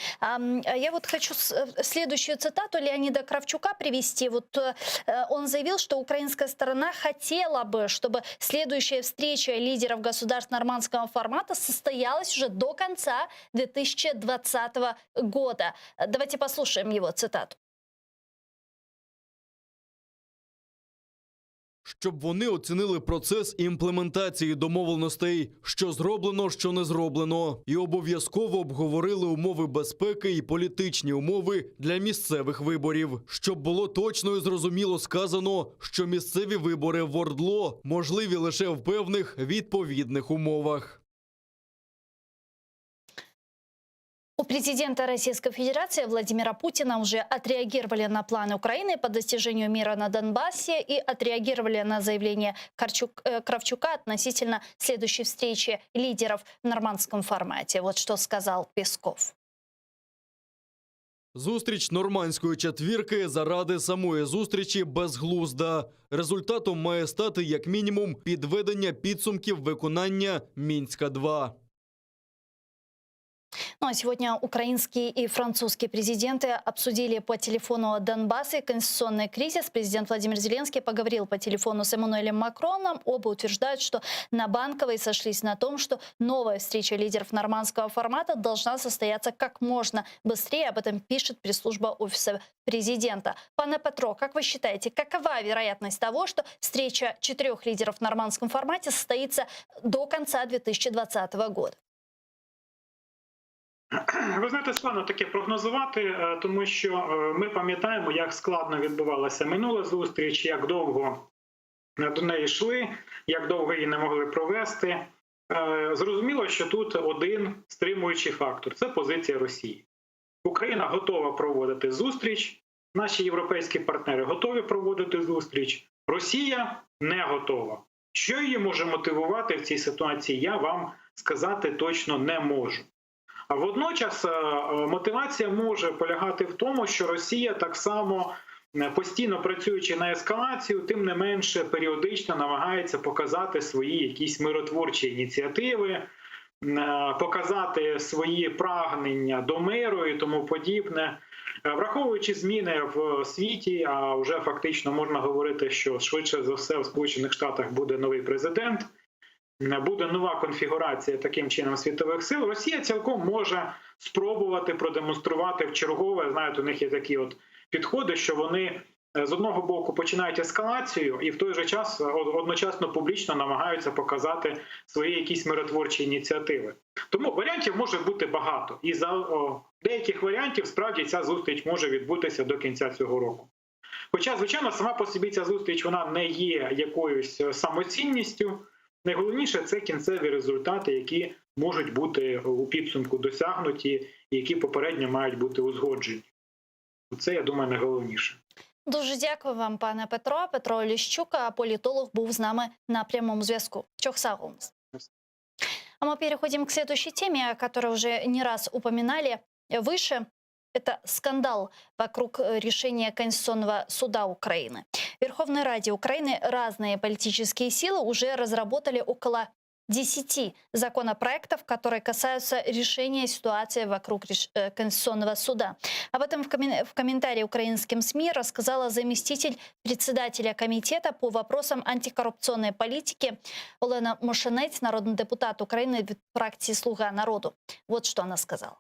Я вот хочу следующую цитату Леонида Кравчука привести. Вот он заявил, что украинская сторона хотела бы, чтобы следующая встреча лидеров государств нормандского формата состоялась уже до конца 2020 года. Давайте послушаем его цитату. Щоб вони оцінили процес імплементації домовленостей, що зроблено, що не зроблено, і обов'язково обговорили умови безпеки і політичні умови для місцевих виборів. Щоб було точно і зрозуміло сказано, що місцеві вибори в ОРДЛО можливі лише в певних відповідних умовах. У президента Российской Федерации Владимира Путина уже отреагировали на планы Украины по достижению мира на Донбассе и отреагировали на заявление Кравчука относительно следующей встречи лидеров в нормандском формате. Вот что сказал Песков. Зустріч нормандської четвірки заради самої зустрічі безглузда. Результатом має стати як мінімум підведення підсумків виконання Мінська-2. Ну а сегодня украинские и французские президенты обсудили по телефону Донбасс и конституционный кризис. Президент Владимир Зеленский поговорил по телефону с Эммануэлем Макроном. Оба утверждают, что на Банковой сошлись на том, что новая встреча лидеров нормандского формата должна состояться как можно быстрее. Об этом пишет пресс-служба Офиса президента. Пане Петро, как вы считаете, какова вероятность того, что встреча 4 лидеров в нормандском формате состоится до конца 2020 года? Ви знаєте, складно таке прогнозувати, тому що ми пам'ятаємо, як складно відбувалася минула зустріч, як довго до неї йшли, як довго її не могли провести. Зрозуміло, що тут один стримуючий фактор – це позиція Росії. Україна готова проводити зустріч, наші європейські партнери готові проводити зустріч, Росія не готова. Що її може мотивувати в цій ситуації, я вам сказати точно не можу. А водночас мотивація може полягати в тому, що Росія так само, постійно працюючи на ескалацію, тим не менше періодично намагається показати свої якісь миротворчі ініціативи, показати свої прагнення до миру і тому подібне. Враховуючи зміни в світі, а вже фактично можна говорити, що швидше за все в Сполучених Штатах буде новий президент, буде нова конфігурація таким чином світових сил, Росія цілком може спробувати продемонструвати вчергове, знаєте, у них є такі от підходи, що вони з одного боку починають ескалацію і в той же час одночасно публічно намагаються показати свої якісь миротворчі ініціативи. Тому варіантів може бути багато. І за деяких варіантів справді ця зустріч може відбутися до кінця цього року. Хоча, звичайно, сама по собі ця зустріч вона не є якоюсь самоцінністю. Найголовніше – це кінцеві результати, які можуть бути у підсумку досягнуті і які попередньо мають бути узгоджені. Це, я думаю, найголовніше. Дуже дякую вам, пане Петро. Петро Оліщук, політолог, був з нами на прямому зв'язку. Чохсагумс. А мы переходим к следующей теме, которую уже не раз упоминали выше. Это скандал вокруг решения Конституционного суда Украины. В Верховной Раде Украины разные политические силы уже разработали около 10 законопроектов, которые касаются решения ситуации вокруг Конституционного суда. Об этом в комментарии украинским СМИ рассказала заместитель председателя комитета по вопросам антикоррупционной политики Олена Мошенець, народный депутат Украины від фракции «Слуга народу». Вот что она сказала.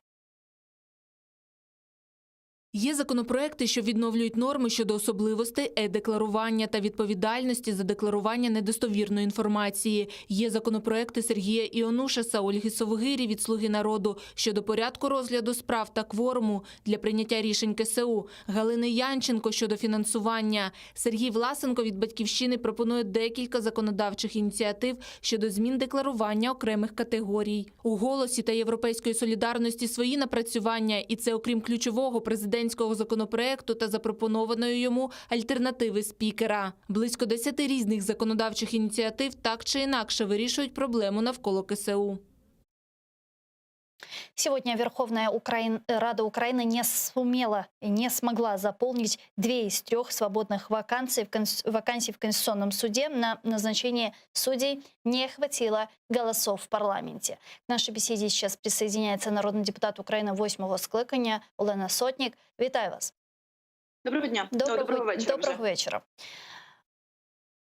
Є законопроекти, що відновлюють норми щодо особливостей е-декларування та відповідальності за декларування недостовірної інформації. Є законопроекти Сергія Іонушаса, Ольги Совгирі від «Слуги народу» щодо порядку розгляду справ та кворуму для прийняття рішень КСУ, Галини Янченко щодо фінансування. Сергій Власенко від «Батьківщини» пропонує декілька законодавчих ініціатив щодо змін декларування окремих категорій. У «Голосі» та «Європейської солідарності» свої напрацювання, і це окрім ключового президентського законопроекту та запропонованої йому альтернативи спікера. Близько 10 різних законодавчих ініціатив так чи інакше вирішують проблему навколо КСУ. Сегодня Верховная Рада Украины не смогла заполнить 2 из 3 свободных вакансий в Конституционном суде. На назначение судей не хватило голосов в парламенте. К нашей беседе сейчас присоединяется народный депутат Украины 8-го скликання Олена Сотник. Вітаю вас. Доброго дня. Доброго вечера.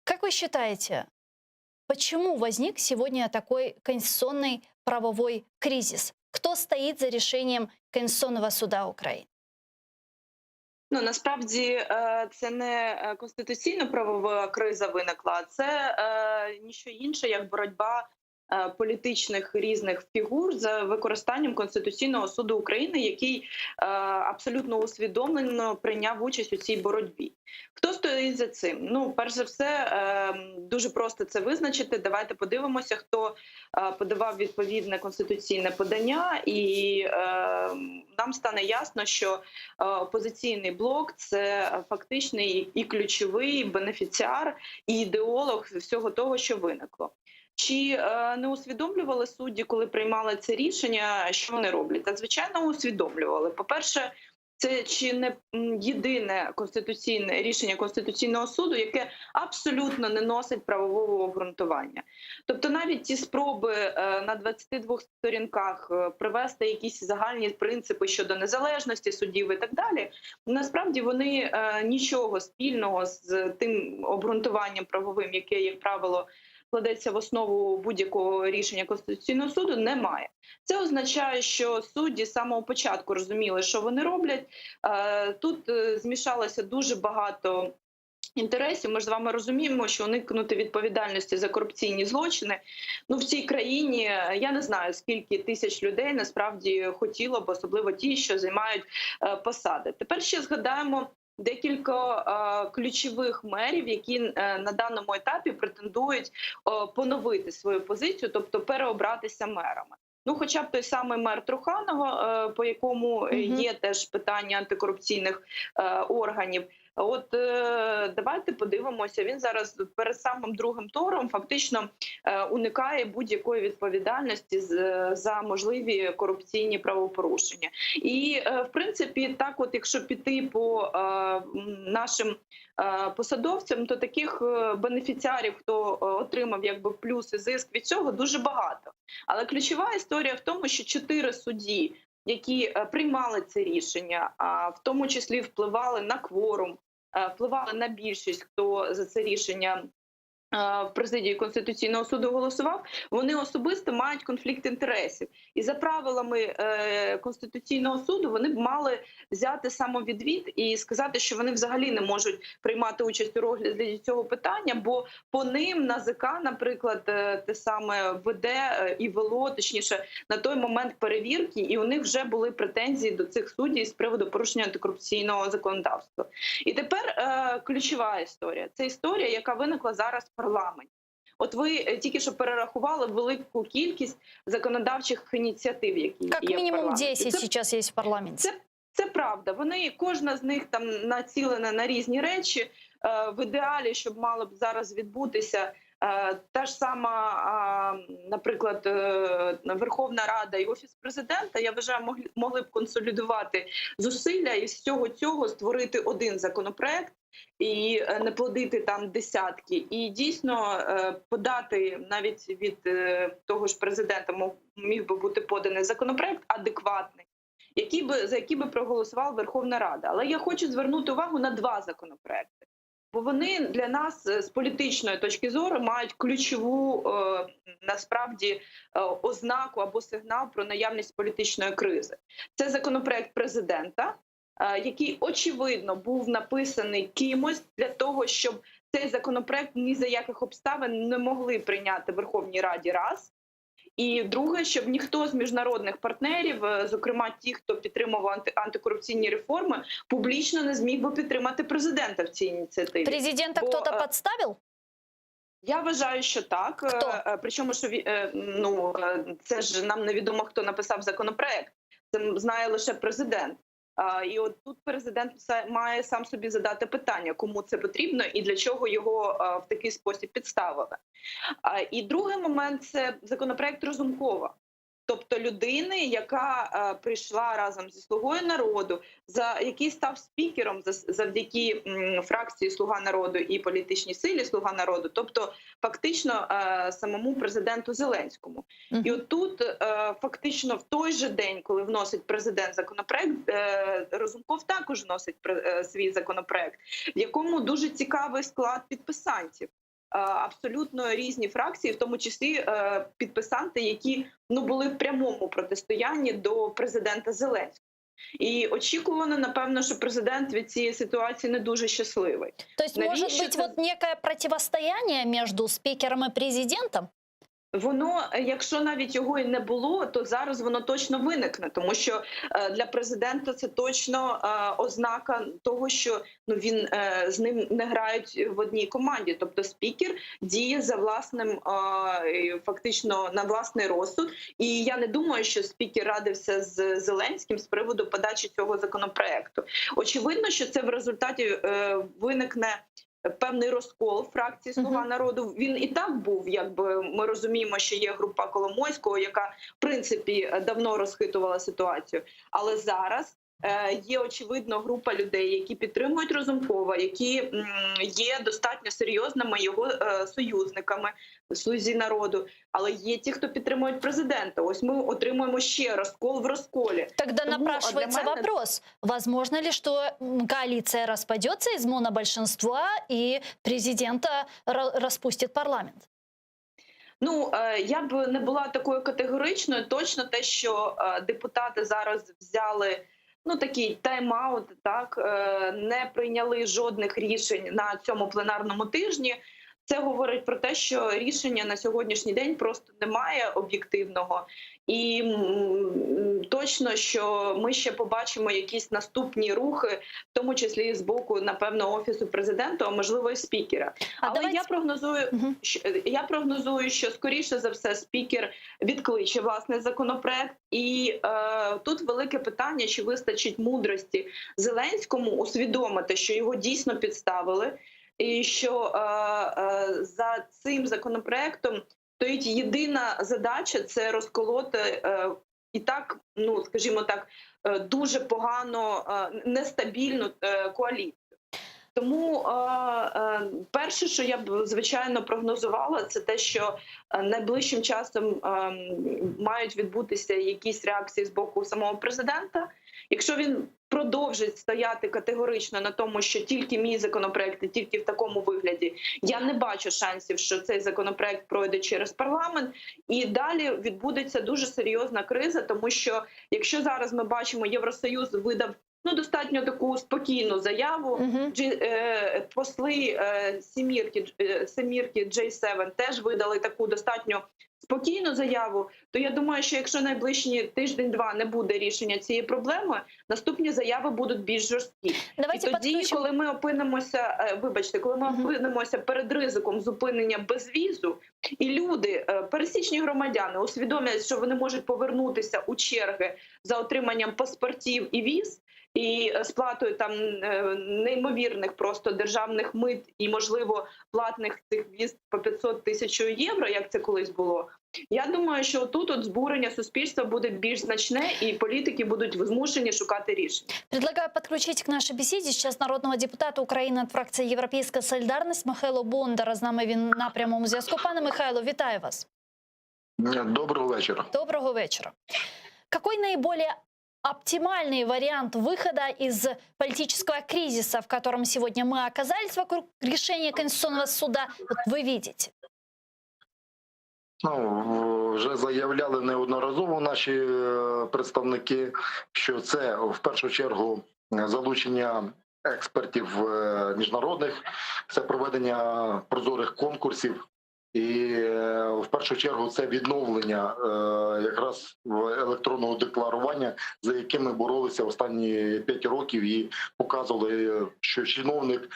Как вы считаете, почему возник сегодня такой конституционный правовой кризис? Кто стоит за решением Конституционного суда України? Ну, насправді це не конституційно-правова криза виникла, це ніщо інше, як боротьба політичних різних фігур за використанням Конституційного суду України, який абсолютно усвідомлено прийняв участь у цій боротьбі. Хто стоїть за цим? Ну, перш за все, дуже просто це визначити. Давайте подивимося, хто подавав відповідне конституційне подання, і нам стане ясно, що опозиційний блок – це фактичний і ключовий бенефіціар, і ідеолог всього того, що виникло. Чи не усвідомлювали судді, коли приймали це рішення, що вони роблять? Та, звичайно, усвідомлювали. По-перше, це чи не єдине конституційне рішення Конституційного суду, яке абсолютно не носить правового обґрунтування. Тобто навіть ті спроби на 22 сторінках привести якісь загальні принципи щодо незалежності суддів і так далі, насправді вони нічого спільного з тим обґрунтуванням правовим, яке, як правило, кладеться в основу будь-якого рішення Конституційного суду, немає. Це означає, що судді з самого початку розуміли, що вони роблять. Тут змішалося дуже багато інтересів. Ми ж з вами розуміємо, що уникнути відповідальності за корупційні злочини, ну, в цій країні, я не знаю, скільки тисяч людей насправді хотіло б, особливо ті, що займають посади. Тепер ще згадаємо декілька ключових мерів, які на даному етапі претендують поновити свою позицію, тобто переобратися мерами. Ну, хоча б той самий мер Труханова, по якому є теж питання антикорупційних органів. От давайте подивимося, він зараз перед самим другим туром фактично уникає будь-якої відповідальності за можливі корупційні правопорушення. І, в принципі, так от, якщо піти по нашим посадовцям, то таких бенефіціарів, хто отримав якби плюс і зиск від цього, дуже багато. Але ключова історія в тому, що 4 судді, які приймали це рішення, в тому числі впливали на кворум, впливали на більшість, хто за це рішення в президії Конституційного суду голосував, вони особисто мають конфлікт інтересів. І за правилами Конституційного суду вони б мали взяти самовідвід і сказати, що вони взагалі не можуть приймати участь у розгляді цього питання, бо по ним НАЗК, наприклад, те саме веде і вело, точніше, на той момент перевірки, і у них вже були претензії до цих суддів з приводу порушення антикорупційного законодавства. І тепер ключова історія. Це історія, яка виникла зараз в парламенті. От ви тільки що перерахували велику кількість законодавчих ініціатив, які є в парламенті. Як мінімум 10 зараз є в парламенті. Це правда. Кожна з них там націлена на різні речі. В ідеалі, щоб мало б зараз відбутися та ж сама, наприклад, Верховна Рада і Офіс Президента, я вважаю, могли б консолідувати зусилля і з всього цього створити один законопроект, і не плодити там десятки. І дійсно подати навіть від того ж президента міг би бути поданий законопроект адекватний, за який би проголосувала Верховна Рада. Але я хочу звернути увагу на 2 законопроекти. Бо вони для нас з політичної точки зору мають ключову, насправді, ознаку або сигнал про наявність політичної кризи. Це законопроект президента, який, очевидно, був написаний кимось для того, щоб цей законопроект ні за яких обставин не могли прийняти в Верховній Раді, раз. І друге, щоб ніхто з міжнародних партнерів, зокрема ті, хто підтримував антикорупційні реформи, публічно не зміг би підтримати президента в цій ініціативі. Президента хто-то підставив? Я вважаю, що так. Хто? Причому, що це ж нам невідомо, хто написав законопроект. Це знає лише президент. І от тут президент має сам собі задати питання, кому це потрібно і для чого його в такий спосіб підставили. І другий момент – це законопроект Разумкова. Тобто людини, яка прийшла разом зі «Слугою народу», який став спікером завдяки фракції «Слуга народу» і політичній силі «Слуга народу», тобто фактично самому президенту Зеленському. І отут фактично в той же день, коли вносить президент законопроект, Разумков також вносить свій законопроект, в якому дуже цікавий склад підписантів. Абсолютно різні фракції, в тому числі підписанти, які були в прямому протистоянні до президента Зеленського. І очікувано, напевно, що президент від цієї ситуації не дуже щасливий. Тобто, може бути вот некое противостояние між спікером і президентом? Воно, якщо навіть його і не було, то зараз воно точно виникне, тому що для президента це точно ознака того, що він з ним не грають в одній команді. Тобто спікер діє за власним, фактично на власний розсуд. І я не думаю, що спікер радився з Зеленським з приводу подачі цього законопроекту. Очевидно, що це в результаті виникне певний розкол фракції «Слуга народу». Він і так був, якби ми розуміємо, що є група Коломойського, яка в принципі давно розхитувала ситуацію. Але зараз є, очевидно, група людей, які підтримують Разумкова, які є достатньо серйозними його союзниками в «Слузі народу». Але є ті, хто підтримують президента. Ось ми отримуємо ще розкол в розколі. Тогда напрашивается вопрос, возможно ли, что коалиция распадется из монобольшинства и президента распустит парламент? Ну, я б не була такою категоричною. Точно те, що депутати зараз взяли такий тайм-аут, так, не прийняли жодних рішень на цьому пленарному тижні. Це говорить про те, що рішення на сьогоднішній день просто немає об'єктивного. І точно, що ми ще побачимо якісь наступні рухи, в тому числі з боку, напевно, Офісу президента, а можливо і спікера. Але я прогнозую, що скоріше за все спікер відкличе власний законопроект. І тут велике питання, чи вистачить мудрості Зеленському усвідомити, що його дійсно підставили, і що за цим законопроектом стоїть єдина задача – це розколоти і так, скажімо так, дуже погано, нестабільну коаліцію. Тому перше, що я б, звичайно, прогнозувала, це те, що найближчим часом мають відбутися якісь реакції з боку самого президента. Якщо він продовжить стояти категорично на тому, що тільки мій законопроект і тільки в такому вигляді, я не бачу шансів, що цей законопроект пройде через парламент. І далі відбудеться дуже серйозна криза, тому що якщо зараз ми бачимо, Євросоюз видав достатньо таку спокійну заяву. Посли семірки G7 теж видали таку достатньо спокійну заяву, то я думаю, що якщо найближчі тиждень-два не буде рішення цієї проблеми, наступні заяви будуть більш жорсткі. Давайте і тоді, коли ми опинимося перед ризиком зупинення безвізу, і люди, пересічні громадяни, усвідомлять, що вони можуть повернутися у черги за отриманням паспортів і віз, і сплатою там неймовірних просто державних мит і, можливо, платних цих віз по 500 тисяч євро, як це колись було. Я думаю, що тут збурення суспільства буде більш значне, і політики будуть змушені шукати рішення. Предлагаю подключить к нашей беседе сейчас народного депутата України от фракції «Європейська солідарність» Михайло Бондара. З нами він на прямому зв'язку. Пане Михайло, вітаю вас. Доброго вечера. Доброго вечера. Какой наиболее оптимальный вариант выхода из политического кризиса, в котором сегодня мы оказались вокруг решения Конституционного суда, вы видите? Вже заявляли неодноразово наші представники, що це в першу чергу залучення експертів міжнародних, це проведення прозорих конкурсів. І в першу чергу це відновлення якраз електронного декларування, за яким ми боролися останні 5 років і показували, що чиновник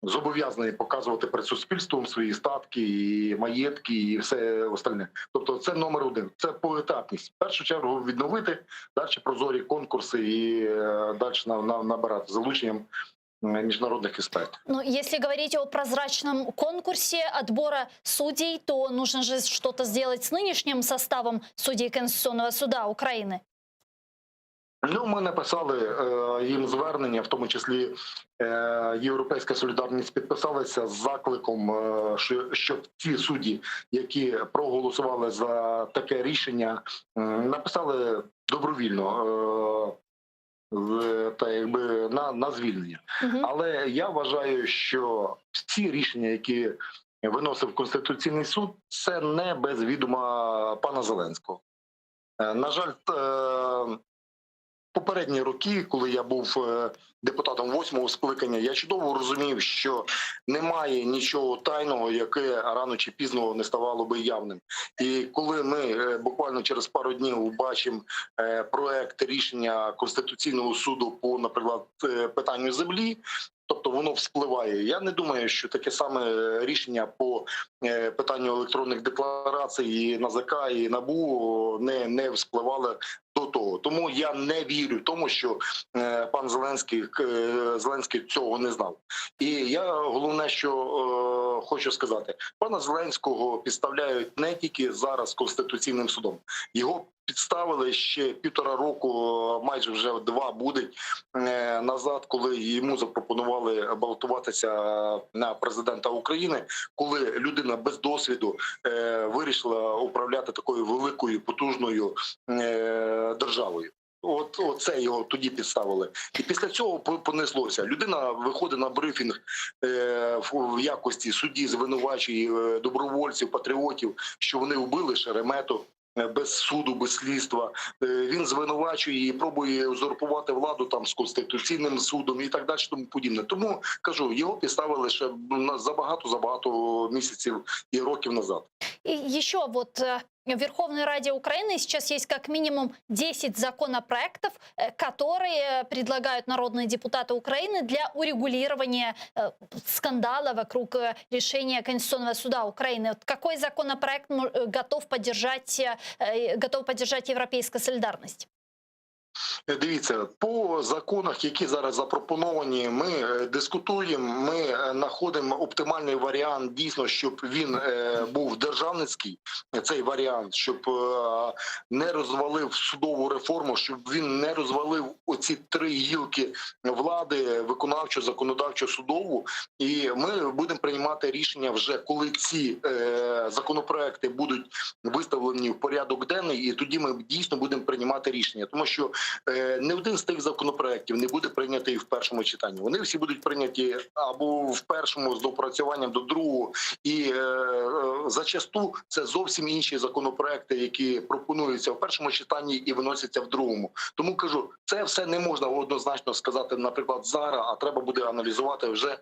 зобов'язаний показувати перед суспільством свої статки, і маєтки, і все остальне. Тобто це номер один. Це поетапність. В першу чергу відновити, далі прозорі конкурси і далі набирати залученням міжнародних експертів. Ну, если говорить о прозрачном конкурсе отбора судей, то нужно же что-то сделать с нынешним составом судей Конституционного суда Украины. Ну, ми написали їм звернення, в тому числі Європейська солідарність підписалася з закликом, щоб ті судді, які проголосували за таке рішення, написали добровільно та якби на звільнення. Але я вважаю, що всі рішення, які виносив Конституційний суд, це не без відома пана Зеленського. На жаль, попередні роки, коли я був депутатом 8-го скликання, я чудово розумів, що немає нічого тайного, яке рано чи пізно не ставало би явним. І коли ми буквально через пару днів бачимо проект рішення Конституційного суду по, наприклад, питанню землі, тобто воно вспливає. Я не думаю, що таке саме рішення по питанню електронних декларацій і НАЗК, і НАБУ не вспливали до того. Тому я не вірю тому, що пан Зеленський цього не знав. І я головне, що хочу сказати, пана Зеленського підставляють не тільки зараз Конституційним судом. Його підставили ще 1,5 року, майже вже 2 буде назад, коли йому запропонували балотуватися на президента України, коли людина без досвіду вирішила управляти такою великою, потужною державою. Оце його тоді підставили. І після цього понеслося. Людина виходить на брифінг в якості судді, звинувачує добровольців, патріотів, що вони вбили Шеремету без суду, без слідства. Він звинувачує і пробує узурпувати владу там з Конституційним судом і так далі, тому подібне. Тому, кажу, його підставили ще за багато місяців і років назад. И еще вот в Верховной Раде Украины сейчас есть как минимум 10 законопроектов, которые предлагают народные депутаты Украины для урегулирования скандала вокруг решения Конституционного суда Украины. Вот какой законопроект готов поддержать Европейская солидарность? Дивіться, по законах, які зараз запропоновані, ми дискутуємо, ми знаходимо оптимальний варіант, дійсно, щоб він був державницький, цей варіант, щоб не розвалив судову реформу, щоб він не розвалив оці 3 гілки влади, виконавчу, законодавчу, судову. І ми будемо приймати рішення вже, коли ці законопроекти будуть виставлені в порядок денний, і тоді ми дійсно будемо приймати рішення. Тому що не один з тих законопроєктів не буде прийнятий в першому читанні. Вони всі будуть прийняті або в першому з доопрацюванням до другого. І зачасту це зовсім інші законопроекти, які пропонуються в першому читанні і виносяться в другому. Тому кажу, це все не можна однозначно сказати, наприклад, зараз, а треба буде аналізувати вже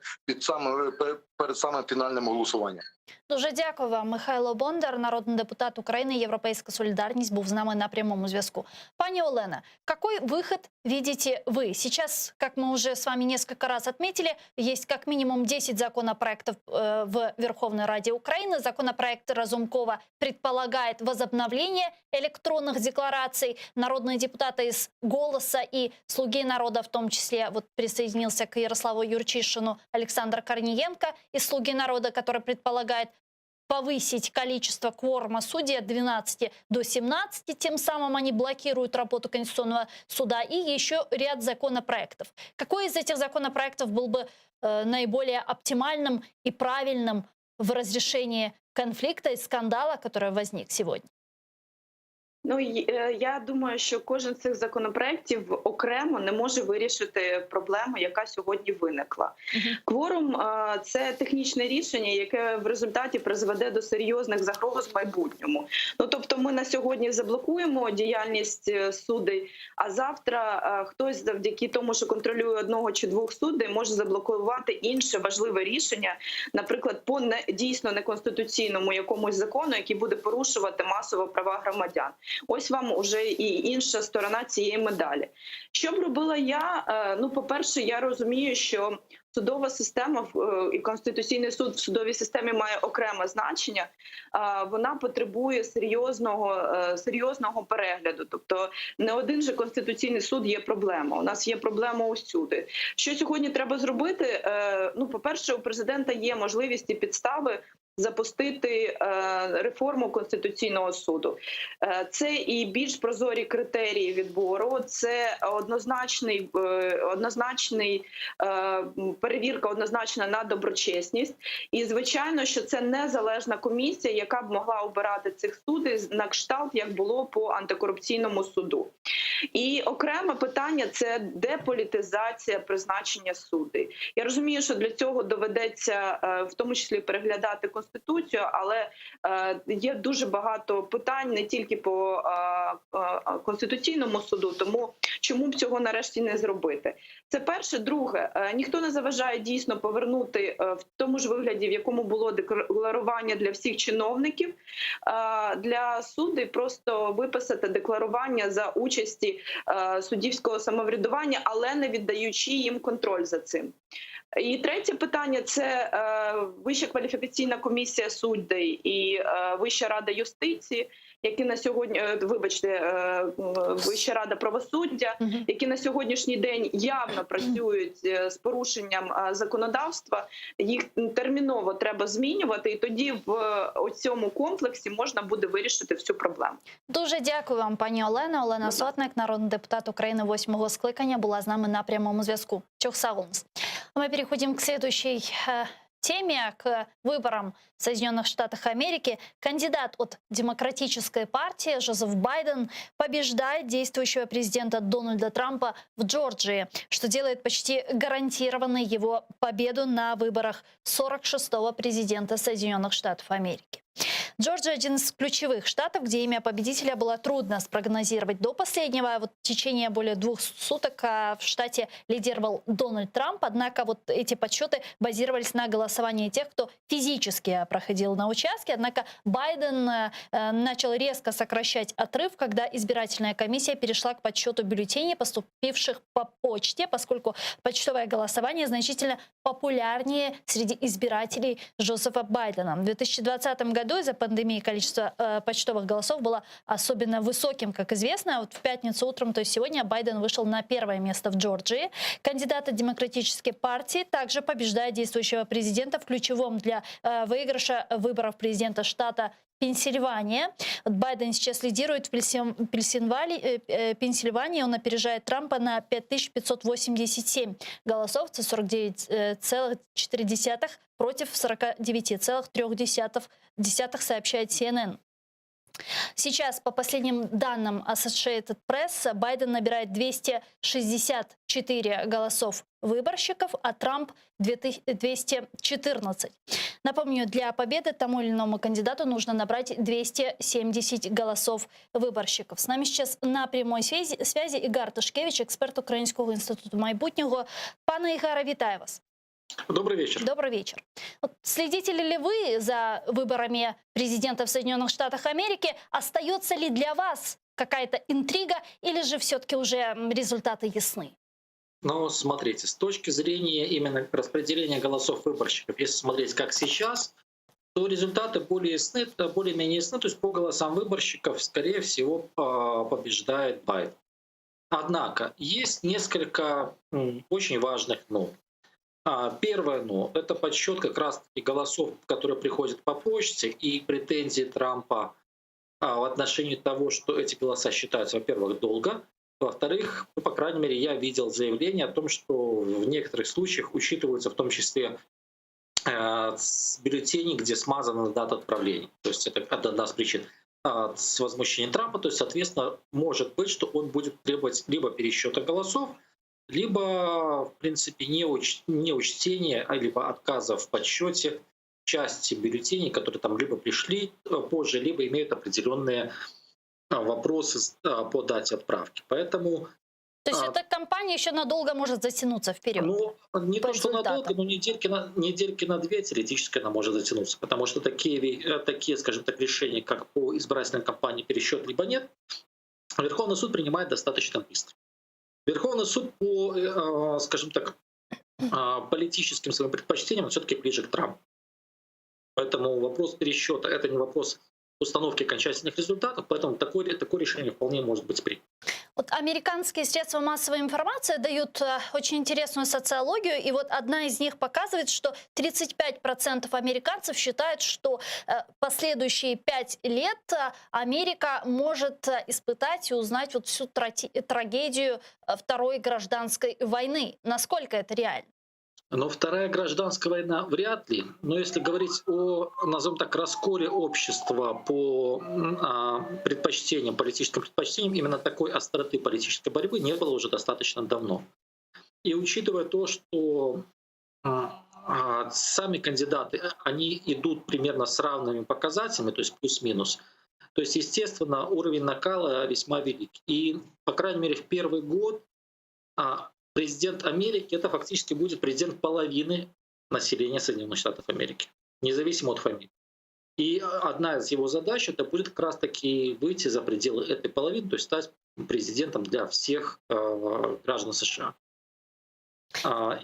перед самим фінальним голосуванням. Дуже дякую вам. Михайло Бондар, народний депутат України, Європейська солідарність, був з нами на прямому зв'язку. Пані Олена, какой выход видите вы? Сейчас, как мы уже с вами несколько раз отметили, есть как минимум 10 законопроектов в Верховной Раде Украины. Законопроект Разумкова предполагает возобновление электронных деклараций. Народные депутаты из «Голоса» и «Слуги народа», в том числе, вот присоединился к Ярославу Юрчишину Александр Корниенко из «Слуги народа», который предполагает повысить количество кворума судей от 12 до 17, тем самым они блокируют работу Конституционного суда, и еще ряд законопроектов. Какой из этих законопроектов был бы наиболее оптимальным и правильным в разрешении конфликта и скандала, который возник сегодня? Ну, я думаю, що кожен з цих законопроєктів окремо не може вирішити проблему, яка сьогодні виникла. Кворум – це технічне рішення, яке в результаті призведе до серйозних загроз в майбутньому. Ну, тобто ми на сьогодні заблокуємо діяльність суддей, а завтра хтось завдяки тому, що контролює 1 чи 2 суддей, може заблокувати інше важливе рішення, наприклад, по дійсно неконституційному якомусь закону, який буде порушувати масово права громадян. Ось вам уже і інша сторона цієї медалі. Що б робила я? Ну, по-перше, я розумію, що судова система і Конституційний суд в судовій системі має окреме значення, вона потребує серйозного перегляду. Тобто не один же Конституційний суд є проблема. У нас є проблема усюди. Що сьогодні треба зробити? По-перше, у президента є можливість і підстави запустити реформу Конституційного суду. Це і більш прозорі критерії відбору, це однозначний перевірка однозначна на доброчесність. І, звичайно, що це незалежна комісія, яка б могла обирати цих суддів на кшталт, як було по антикорупційному суду. І окреме питання – це деполітизація призначення суддів. Я розумію, що для цього доведеться в тому числі переглядати Конституцію, але є дуже багато питань не тільки по Конституційному суду, тому чому б цього нарешті не зробити? Це перше. Друге, ніхто не заважає дійсно повернути в тому ж вигляді, в якому було декларування для всіх чиновників, для суддів просто виписати декларування за участі суддівського самоврядування, але не віддаючи їм контроль за цим. І третє питання – це Вища кваліфікаційна комісія суддів і Вища рада юстиції, які на сьогодні, Вища рада правосуддя, які на сьогоднішній день явно працюють з порушенням законодавства. Їх терміново треба змінювати, і тоді в цьому комплексі можна буде вирішити всю проблему. Дуже дякую вам, пані Олена. Олена Сотник, народний депутат України 8-го скликання, була з нами на прямому зв'язку. Чохсаулмс. Мы переходим к следующей теме, к выборам в Соединенных Штатах Америки. Кандидат от Демократической партии Джозеф Байден побеждает действующего президента Дональда Трампа в Джорджии, что делает почти гарантированной его победу на выборах 46-го президента Соединенных Штатов Америки. Джорджия – один из ключевых штатов, где имя победителя было трудно спрогнозировать до последнего. Вот в течение более 2 суток в штате лидировал Дональд Трамп. Однако вот эти подсчеты базировались на голосовании тех, кто физически проходил на участке. Однако Байден начал резко сокращать отрыв, когда избирательная комиссия перешла к подсчету бюллетеней, поступивших по почте, поскольку почтовое голосование значительно популярнее среди избирателей Джозефа Байдена. В 2020 году из-за пандемии количество почтовых голосов было особенно высоким, как известно. Вот в пятницу утром, то есть сегодня, Байден вышел на 1-е место в Джорджии. Кандидат от Демократической партии также побеждает действующего президента в ключевом для выигрыша выборов президента штата Пенсильвания. Байден сейчас лидирует в Пенсильвании. Он опережает Трампа на 5587 голосов, это 49,4 против 49,3, сообщает CNN. Сейчас, по последним данным Associated Press, Байден набирает 264 голосов выборщиков, а Трамп 214. Напомню, для победы тому или иному кандидату нужно набрать 270 голосов выборщиков. С нами сейчас на прямой связи Ігор Тишкевич, експерт Українського інституту майбутнього. Пане Ігоре, вітаю вас. Добрый вечер. Добрый вечер. Вот следите ли вы за выборами президента в Соединенных Штатах Америки? Остается ли для вас какая-то интрига или же все-таки уже результаты ясны? Ну, смотрите, с точки зрения именно распределения голосов выборщиков, если смотреть как сейчас, то результаты более-менее ясны. То есть по голосам выборщиков, скорее всего, побеждает Байден. Однако есть несколько очень важных «но». Первое «но» — это подсчет как раз-таки голосов, которые приходят по почте, и претензии Трампа в отношении того, что эти голоса считаются, во-первых, долго, во-вторых, по крайней мере, я видел заявление о том, что в некоторых случаях учитываются в том числе бюллетени, где смазана дата отправления. То есть это одна из причин с возмущением Трампа. То есть, соответственно, может быть, что он будет требовать либо пересчета голосов, либо, в принципе, неучтения, либо отказа в подсчете части бюллетеней, которые там либо пришли позже, либо имеют определенные вопросы по дате отправки. Поэтому... То есть эта кампания еще надолго может затянуться вперед? Ну, не то, что надолго, но недельки на 2 теоретически она может затянуться. Потому что такие, скажем так, решения, как по избирательной кампании пересчет либо нет, Верховный суд принимает достаточно быстро. Верховный суд по, скажем так, политическим своим предпочтениям он все-таки ближе к Трампу. Поэтому вопрос пересчета — это не вопрос установки окончательных результатов, поэтому такое решение вполне может быть принято. Вот американские средства массовой информации дают очень интересную социологию, и вот одна из них показывает, что 35% американцев считают, что последующие 5 лет Америка может испытать и узнать вот всю трагедию Второй гражданской войны. Насколько это реально? Но Вторая гражданская война вряд ли. Но если говорить о, назовем так, расколе общества по предпочтениям, политическим предпочтениям, именно такой остроты политической борьбы не было уже достаточно давно. И учитывая то, что сами кандидаты, они идут примерно с равными показателями, то есть плюс-минус, то есть, естественно, уровень накала весьма велик. И, по крайней мере, в первый год президент Америки — это фактически будет президент половины населения Соединенных Штатов Америки, независимо от фамилии. И одна из его задач — это будет как раз-таки выйти за пределы этой половины, то есть стать президентом для всех граждан США.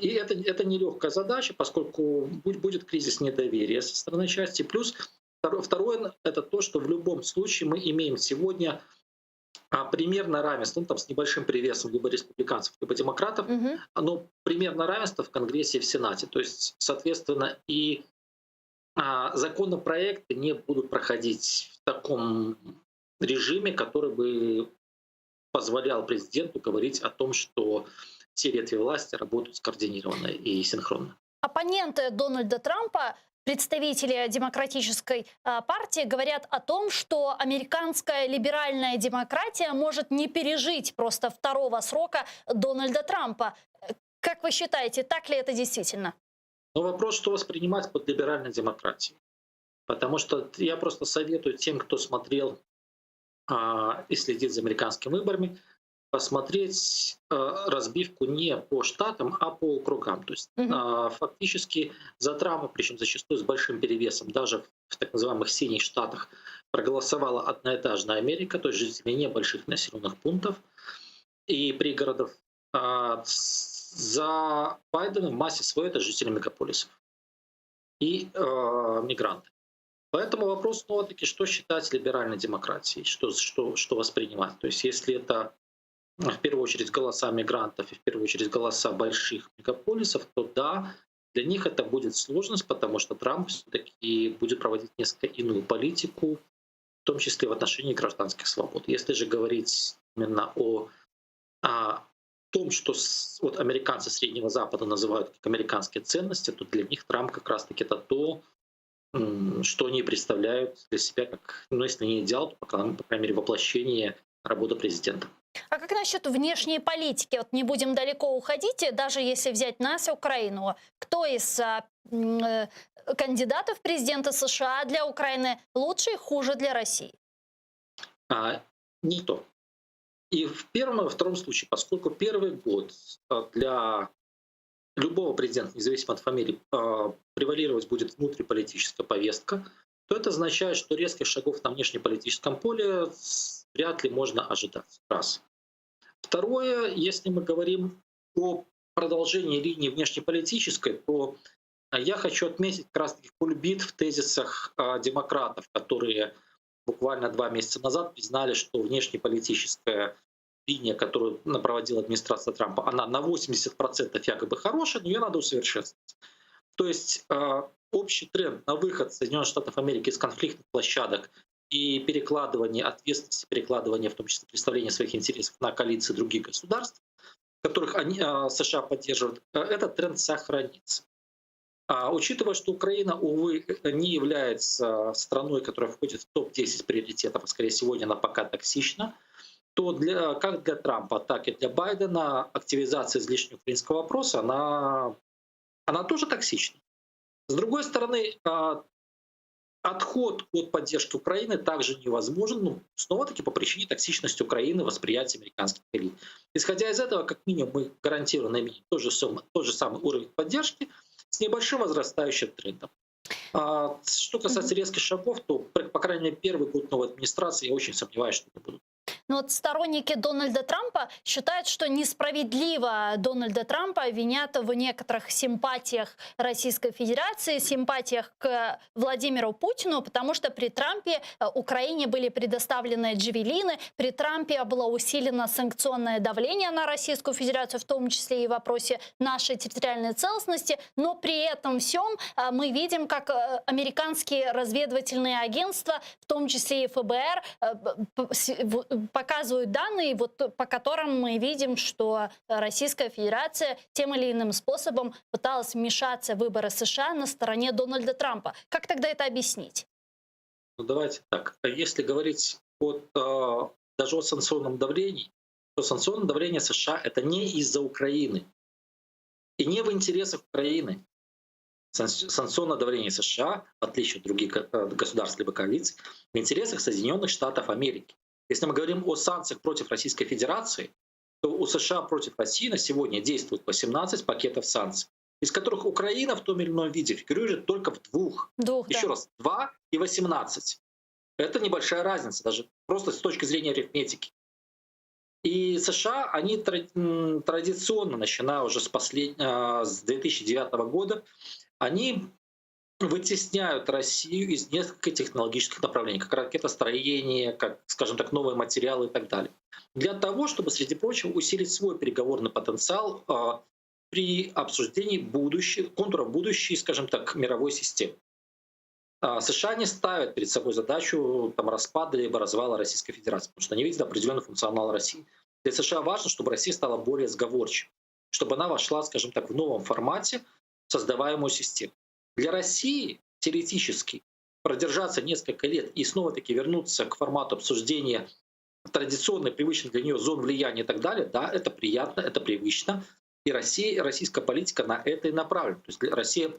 И это нелегкая задача, поскольку будет кризис недоверия со стороны части. Плюс второе — это то, что в любом случае мы имеем сегодня примерно равенство, ну, там, с небольшим привесом либо республиканцев, либо демократов, но примерно равенство в Конгрессе и в Сенате. То есть, соответственно, и законопроекты не будут проходить в таком режиме, который бы позволял президенту говорить о том, что все ветви власти работают скоординированно и синхронно. Оппоненты Дональда Трампа, представители демократической партии, говорят о том, что американская либеральная демократия может не пережить просто второго срока Дональда Трампа. Как вы считаете, так ли это действительно? Но вопрос, что воспринимать под либеральной демократией. Потому что я просто советую тем, кто смотрел и следит за американскими выборами, посмотреть разбивку не по штатам, а по округам. То есть фактически за Трампа, причем зачастую с большим перевесом, даже в так называемых синих штатах, проголосовала одноэтажная Америка, то есть жители небольших населенных пунктов и пригородов. За Байдена в массе своей это жители мегаполисов и мигранты. Поэтому вопрос снова-таки, что считать либеральной демократией, что воспринимать. То есть если это в первую очередь голоса мигрантов и в первую очередь голоса больших мегаполисов, то да, для них это будет сложность, потому что Трамп все-таки будет проводить несколько иную политику, в том числе в отношении гражданских свобод. Если же говорить именно о том, что вот американцы Среднего Запада называют как американские ценности, то для них Трамп как раз-таки это то, что они представляют для себя как, ну, если не идеал, то, по крайней мере, воплощение работы президента. А как насчет внешней политики? Вот не будем далеко уходить, даже если взять нас, Украину. Кто из кандидатов в президенты США для Украины лучше и хуже для России? Никто. И в первом и во втором случае, поскольку первый год для любого президента, независимо от фамилии, превалировать будет внутриполитическая повестка, то это означает, что резких шагов на внешнеполитическом поле вряд ли можно ожидать. Раз. Второе, если мы говорим о продолжении линии внешнеполитической, то я хочу отметить как раз-таки кульбит в тезисах демократов, которые буквально 2 месяца назад признали, что внешнеполитическая линия, которую проводила администрация Трампа, она на 80% якобы хорошая, но ее надо усовершенствовать. То есть общий тренд на выход Соединенных Штатов Америки из конфликтных площадок и перекладывание ответственности, перекладывание, в том числе представления своих интересов на коалиции других государств, которых США поддерживают, этот тренд сохранится. Учитывая, что Украина, увы, не является страной, которая входит в топ-10 приоритетов, а скорее сегодня она пока токсична, то как для Трампа, так и для Байдена активизация излишнего украинского вопроса, она тоже токсична. С другой стороны, отход от поддержки Украины также невозможен, снова-таки по причине токсичности Украины, восприятия американских элит. Исходя из этого, как минимум, мы гарантированно имеем тот же самый уровень поддержки с небольшим возрастающим трендом. Что касается резких шагов, то, по крайней мере, первый год новой администрации, я очень сомневаюсь, что это будут. Но вот сторонники Дональда Трампа считают, что несправедливо Дональда Трампа обвинят в некоторых симпатиях Российской Федерации, симпатиях к Владимиру Путину, потому что при Трампе Украине были предоставлены джавелины, при Трампе было усилено санкционное давление на Российскую Федерацию, в том числе и в вопросе нашей территориальной целостности, но при этом всем мы видим, как американские разведывательные агентства, в том числе и ФБР, показывают данные, вот, по которым мы видим, что Российская Федерация тем или иным способом пыталась вмешаться в выборы США на стороне Дональда Трампа. Как тогда это объяснить? Ну, давайте так. Если говорить даже о санкционном давлении, то санкционное давление США — это не из-за Украины и не в интересах Украины. Санкционное давление США, в отличие от других государств либо коалиций, в интересах Соединенных Штатов Америки. Если мы говорим о санкциях против Российской Федерации, то у США против России на сегодня действует 18 пакетов санкций, из которых Украина в том или ином виде фигурирует только в двух. Еще раз, 2 и 18. Это небольшая разница, даже просто с точки зрения арифметики. И США, они традиционно, начиная уже с 2009 года, они вытесняют Россию из нескольких технологических направлений, как ракетостроение, как, скажем так, новые материалы и так далее. Для того, чтобы, среди прочего, усилить свой переговорный потенциал при обсуждении контуров будущей, скажем так, мировой системы. США не ставят перед собой задачу распада либо развала Российской Федерации, потому что они видят определенный функционал России. Для США важно, чтобы Россия стала более сговорчивой, чтобы она вошла, скажем так, в новом формате в создаваемую систему. Для России теоретически продержаться несколько лет и снова-таки вернуться к формату обсуждения традиционной, привычной для нее зон влияния и так далее, да, это приятно, это привычно. И российская политика на это и направлена. То есть Россия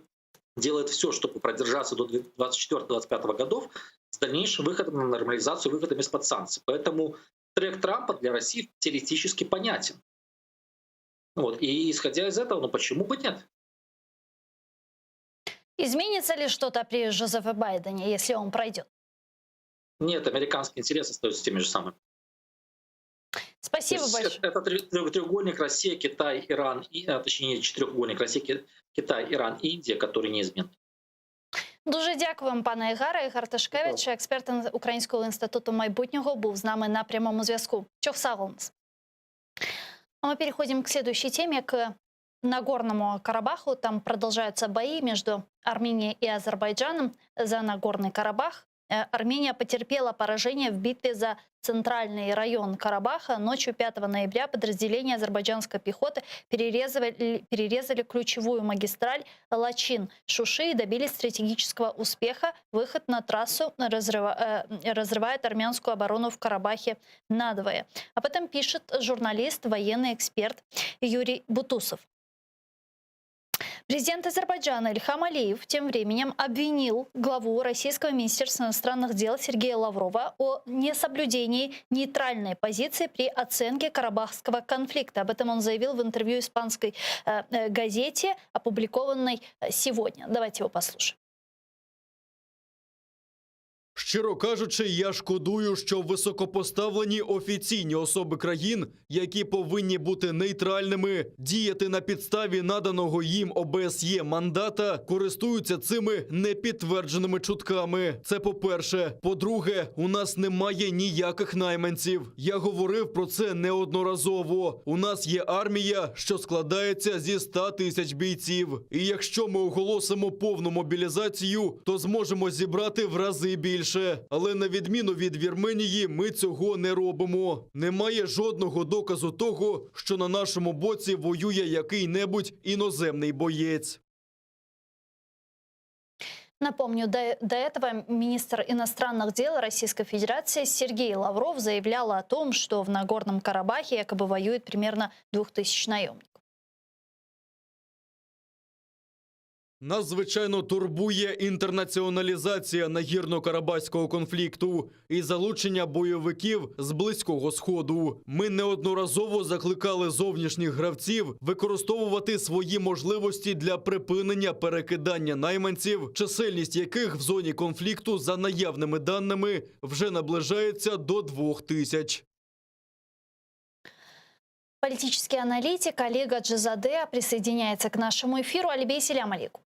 делает все, чтобы продержаться до 2024-2025 годов с дальнейшим выходом на нормализацию, выходом из-под санкций. Поэтому трек Трампа для России теоретически понятен. Вот. И исходя из этого, почему бы нет? Изменится ли что-то при Жозефе Байдене, если он пройдет? Нет, американские интересы остаются теми же самыми. Спасибо большое. Это треугольник Россия, Китай, Иран, точнее четырехугольник Россия, Китай, Иран, Индия, который неизменный. Дуже дякую вам, пане Ігоре. Ігор Тишкевич, експерт Українського інституту майбутнього, був з нами на прямому зв'язку. Чохсаголнс. А мы переходим к следующей теме, к Нагорному Карабаху. Там продолжаются бои между Арменией и Азербайджаном за Нагорный Карабах. Армения потерпела поражение в битве за центральный район Карабаха. Ночью 5 ноября подразделения азербайджанской пехоты перерезали ключевую магистраль Лачин-Шуши и добились стратегического успеха. Выход на трассу разрывает армянскую оборону в Карабахе надвое. Об этом пишет журналист, военный эксперт Юрий Бутусов. Президент Азербайджана Ильхам Алиев тем временем обвинил главу Российского министерства иностранных дел Сергея Лаврова о несоблюдении нейтральной позиции при оценке карабахского конфликта. Об этом он заявил в интервью испанской газете, опубликованной сегодня. Давайте его послушаем. Щиро кажучи, я шкодую, що високопоставлені офіційні особи країн, які повинні бути нейтральними, діяти на підставі наданого їм ОБСЄ мандата, користуються цими непідтвердженими чутками. Це по-перше. По-друге, у нас немає ніяких найманців. Я говорив про це неодноразово. У нас є армія, що складається зі 100 тисяч бійців. І якщо ми оголосимо повну мобілізацію, то зможемо зібрати в рази більше. Але на відміну від Вірменії, ми цього не робимо. Немає жодного доказу того, що на нашому боці воює який-небудь іноземний боєць. Напомню, до этого министр иностранных дел Российской Федерации Сергей Лавров заявлял о том, что в Нагорном Карабахе якобы воюет примерно 2000 наемников. Нас, звичайно, турбує інтернаціоналізація нагірно-карабахського конфлікту і залучення бойовиків з Близького Сходу. Ми неодноразово закликали зовнішніх гравців використовувати свої можливості для припинення перекидання найманців, чисельність яких в зоні конфлікту, за наявними даними, вже наближається до 2000. Политический аналитик Али Гаджизаде присоединяется к нашему эфиру. Алибей, селям алейкум.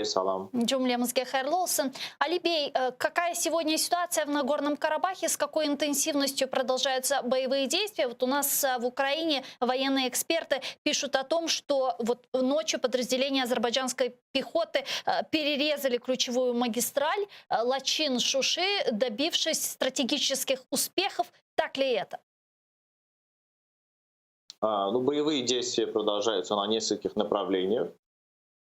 Салам. Джумлемызге хайырлы olsun. Алибей, какая сегодня ситуация в Нагорном Карабахе? С какой интенсивностью продолжаются боевые действия? Вот у нас в Украине военные эксперты пишут о том, что вот ночью подразделения азербайджанской пехоты перерезали ключевую магистраль Лачин-Шуши, добившись стратегических успехов. Так ли это? Боевые действия продолжаются на нескольких направлениях.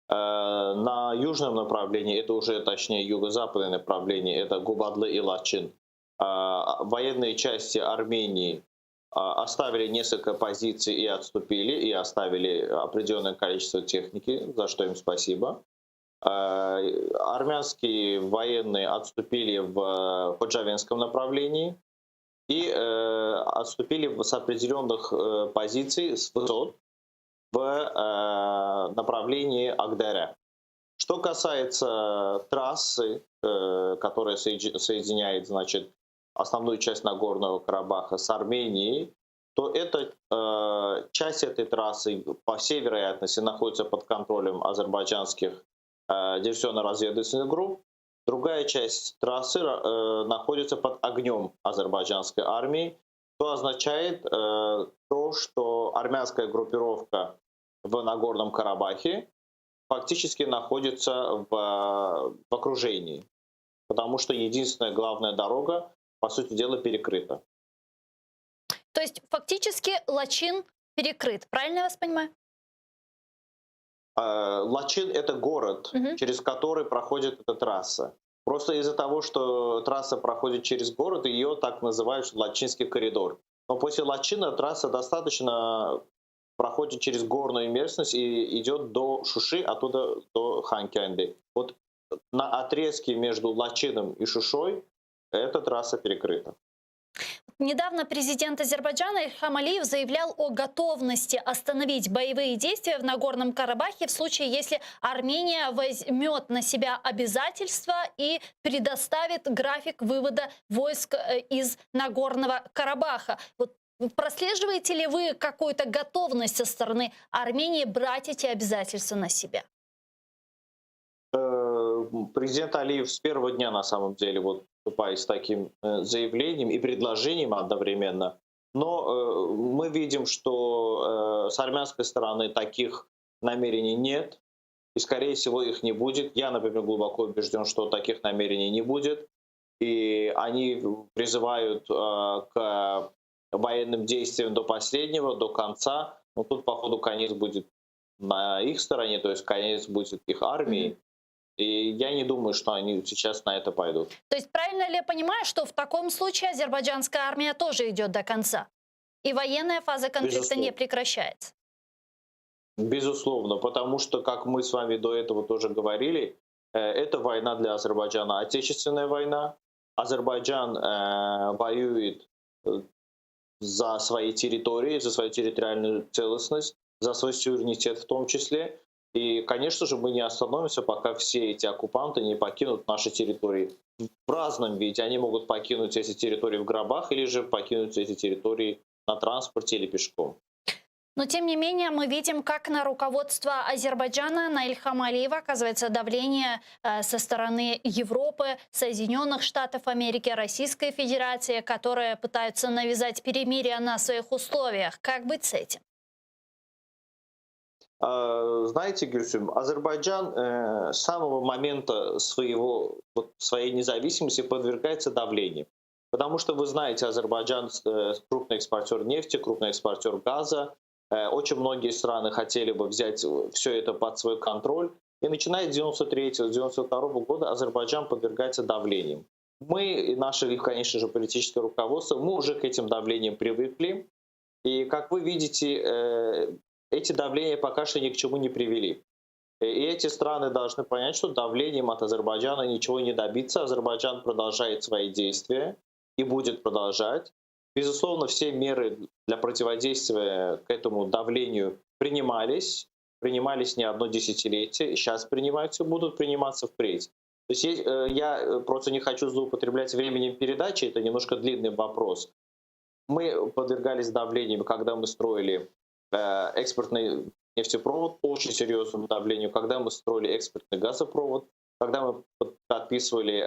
На южном направлении, это уже точнее юго-западное направление, это Губадлы и Лачин. Военные части Армении оставили несколько позиций и отступили, и оставили определенное количество техники, за что им спасибо. Армянские военные отступили в Ходжавенском направлении и отступили с определенных позиций, с высот, в направлении Агдера. Что касается трассы, которая соединяет, значит, основную часть Нагорного Карабаха с Арменией, то часть этой трассы, по всей вероятности, находится под контролем азербайджанских диверсионно-разведывательных групп. Другая часть трассы находится под огнем азербайджанской армии, что означает то, что армянская группировка в Нагорном Карабахе фактически находится в окружении, потому что единственная главная дорога, по сути дела, перекрыта. То есть фактически Лачин перекрыт, правильно я вас понимаю? Лачин — это город, через который проходит эта трасса. Просто из-за того, что трасса проходит через город, ее так называют Лачинский коридор. Но после Лачина трасса достаточно проходит через горную местность и идет до Шуши, оттуда до Ханкянды. Вот на отрезке между Лачином и Шушой эта трасса перекрыта. Недавно президент Азербайджана Ильхам Алиев заявлял о готовности остановить боевые действия в Нагорном Карабахе в случае, если Армения возьмет на себя обязательства и предоставит график вывода войск из Нагорного Карабаха. Вот прослеживаете ли вы какую-то готовность со стороны Армении брать эти обязательства на себя? Президент Алиев с первого дня, на самом деле, выступает с таким заявлением и предложением одновременно. Но мы видим, что с армянской стороны таких намерений нет, и, скорее всего, их не будет. Я, например, глубоко убежден, что таких намерений не будет. И они призывают к военным действиям до последнего, до конца. Но тут, походу, конец будет на их стороне, то есть конец будет их армии. И я не думаю, что они сейчас на это пойдут. То есть правильно ли я понимаю, что в таком случае азербайджанская армия тоже идет до конца? И военная фаза конфликта не прекращается? Безусловно, потому что, как мы с вами до этого тоже говорили, это война для Азербайджана, отечественная война. Азербайджан воюет за свои территории, за свою территориальную целостность, за свой суверенитет в том числе. И, конечно же, мы не остановимся, пока все эти оккупанты не покинут наши территории. В разном виде. Они могут покинуть эти территории в гробах или же покинуть эти территории на транспорте или пешком. Но, тем не менее, мы видим, как на руководство Азербайджана, на Ильхама Алиева оказывается давление со стороны Европы, Соединенных Штатов Америки, Российской Федерации, которые пытаются навязать перемирие на своих условиях. Как быть с этим? Знаете, Гюльсüm, Азербайджан с самого момента своей независимости подвергается давлению. Потому что, вы знаете, Азербайджан крупный экспортер нефти, крупный экспортер газа. Очень многие страны хотели бы взять все это под свой контроль. И начиная с 1993-1992 года Азербайджан подвергается давлениям. Мы и наше, конечно же, политическое руководство, мы уже к этим давлениям привыкли. И, как вы видите, эти давления пока что ни к чему не привели. И эти страны должны понять, что давлением от Азербайджана ничего не добиться. Азербайджан продолжает свои действия и будет продолжать. Безусловно, все меры для противодействия к этому давлению принимались не одно десятилетие, сейчас принимаются, будут приниматься впредь. То есть я просто не хочу злоупотреблять временем передачи, это немножко длинный вопрос. Мы подвергались давлению, когда мы строили экспортный нефтепровод, очень серьезному давлению, когда мы строили экспортный газопровод, когда мы подписывали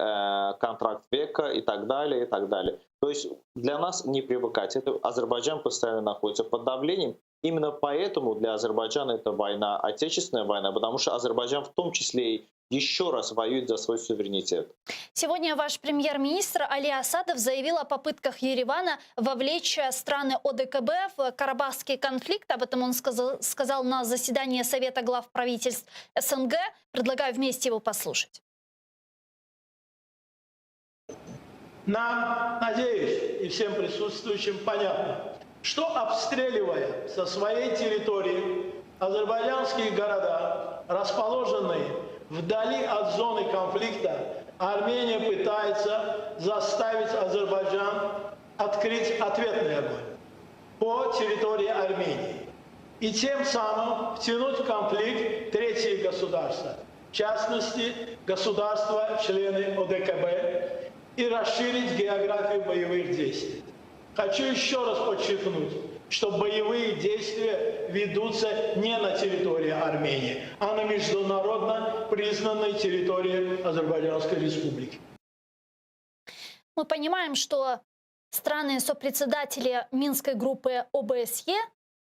контракт века и так далее, и так далее. То есть для нас не привыкать. Это Азербайджан постоянно находится под давлением. Именно поэтому для Азербайджана это война, отечественная война, потому что Азербайджан в том числе и еще раз воюет за свой суверенитет. Сегодня ваш премьер-министр Али Асадов заявил о попытках Еревана вовлечь страны ОДКБ в Карабахский конфликт. Об этом он сказал на заседании Совета глав правительств СНГ. Предлагаю вместе его послушать. Нам, надеюсь, и всем присутствующим понятно, что, обстреливая со своей территории азербайджанские города, расположенные вдали от зоны конфликта, Армения пытается заставить Азербайджан открыть ответный огонь по территории Армении и тем самым втянуть в конфликт третьи государства, в частности, государства-члены ОДКБ, и расширить географию боевых действий. Хочу еще раз подчеркнуть, что боевые действия ведутся не на территории Армении, а на международно признанной территории Азербайджанской Республики. Мы понимаем, что страны-сопредседатели Минской группы ОБСЕ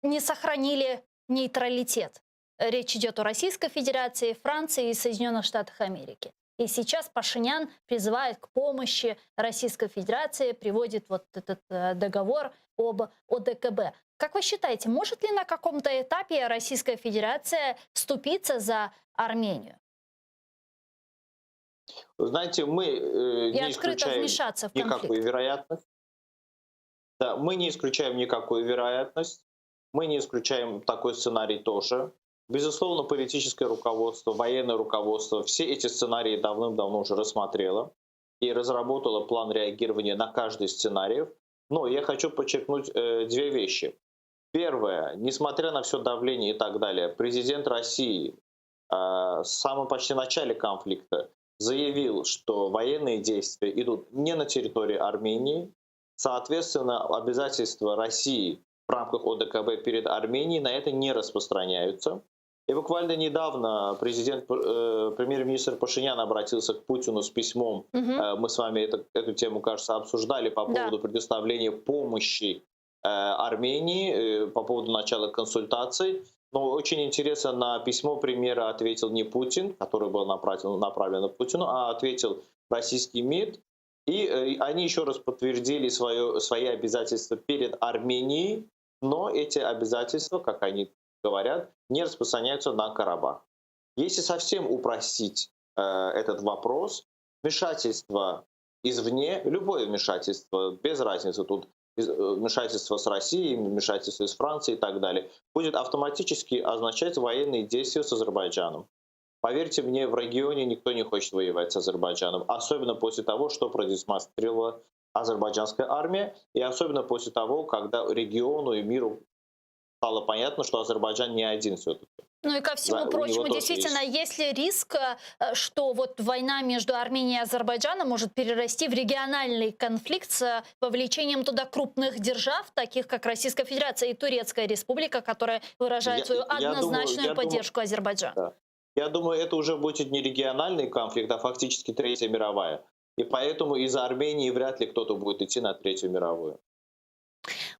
не сохранили нейтралитет. Речь идет о Российской Федерации, Франции и Соединенных Штатах Америки. И сейчас Пашинян призывает к помощи Российской Федерации, приводит вот этот договор об ОДКБ. Как вы считаете, может ли на каком-то этапе Российская Федерация вступиться за Армению? Знаете, мы не исключаем никакую вероятность. Да, мы не исключаем никакую вероятность. Мы не исключаем такой сценарий тоже. Безусловно, политическое руководство, военное руководство все эти сценарии давным-давно уже рассмотрело и разработало план реагирования на каждый из сценариев. Но я хочу подчеркнуть две вещи. Первое, несмотря на все давление и так далее, президент России в самом почти начале конфликта заявил, что военные действия идут не на территории Армении. Соответственно, обязательства России в рамках ОДКБ перед Арменией на это не распространяются. И буквально недавно премьер-министр Пашинян обратился к Путину с письмом. Мы с вами эту тему, кажется, обсуждали по поводу предоставления помощи Армении, по поводу начала консультаций. Но очень интересно, на письмо премьера ответил не Путин, который был направлен на Путину, а ответил российский МИД. И они еще раз подтвердили свои обязательства перед Арменией, но эти обязательства, как они говорят, не распространяются на Карабах. Если совсем упростить этот вопрос, вмешательство извне, любое вмешательство, без разницы тут, вмешательство с Россией, вмешательство с Францией и так далее, будет автоматически означать военные действия с Азербайджаном. Поверьте мне, в регионе никто не хочет воевать с Азербайджаном, особенно после того, что продемонстрировала азербайджанская армия, и особенно после того, когда региону и миру стало понятно, что Азербайджан не один все-таки. Ну и ко всему прочему, действительно, есть ли риск, что вот война между Арменией и Азербайджаном может перерасти в региональный конфликт с вовлечением туда крупных держав, таких как Российская Федерация и Турецкая Республика, которая выражает свою однозначную поддержку Азербайджана? Да. Я думаю, это уже будет не региональный конфликт, а фактически Третья мировая. И поэтому из Армении вряд ли кто-то будет идти на Третью мировую.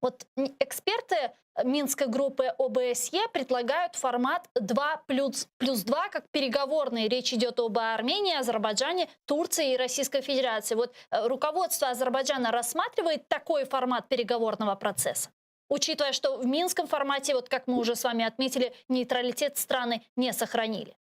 Вот эксперты Минской группы ОБСЕ предлагают формат 2+2 как переговорный. Речь идет об Армении, Азербайджане, Турции и Российской Федерации. Вот руководство Азербайджана рассматривает такой формат переговорного процесса, учитывая, что в минском формате, вот как мы уже с вами отметили, нейтралитет страны не сохранили.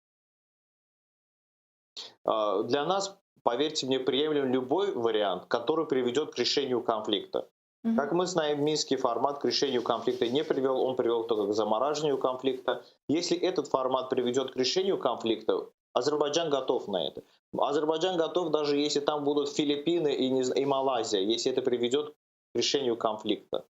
Для нас, поверьте мне, приемлем любой вариант, который приведет к решению конфликта. Как мы знаем, минский формат к решению конфликта не привел, он привел только к замораживанию конфликта. Если этот формат приведет к решению конфликта, Азербайджан готов на это. Азербайджан готов, даже если там будут Филиппины и Малайзия, если это приведет к решению конфликта.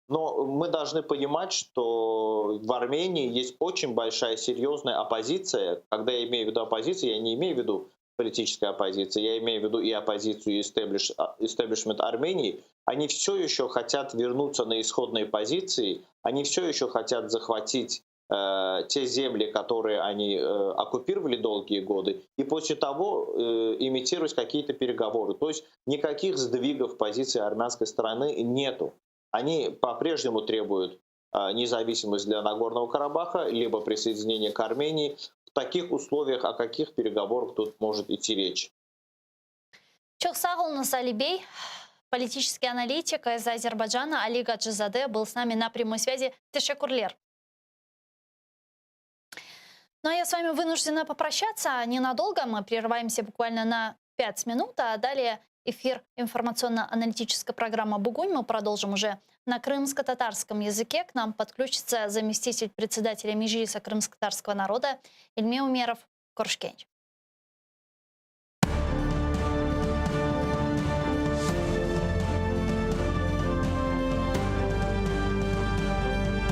Но мы должны понимать, что в Армении есть очень большая серьезная оппозиция. Когда я имею в виду оппозицию, я не имею в виду политическая оппозиция, я имею в виду и оппозицию, и истеблишмент Армении, они все еще хотят вернуться на исходные позиции, они все еще хотят захватить те земли, которые они оккупировали долгие годы, и после того имитировать какие-то переговоры. То есть никаких сдвигов позиции армянской стороны нету. Они по-прежнему требуют независимость для Нагорного Карабаха, либо присоединение к Армении. В таких условиях о каких переговорах тут может идти речь? Чоксагул Алибей, политический аналитик из Азербайджана Али Гаджизаде был с нами на прямой связи. Тешекурлер. Ну а я с вами вынуждена попрощаться ненадолго. Мы прерываемся буквально на 5 минут, а далее эфир информационно-аналитической программы «Бугунь». Мы продолжим уже на крымско-татарском языке. К нам подключится заместитель председателя Меджлиса крымско-татарского народа Ильме Умеров Коршкенч.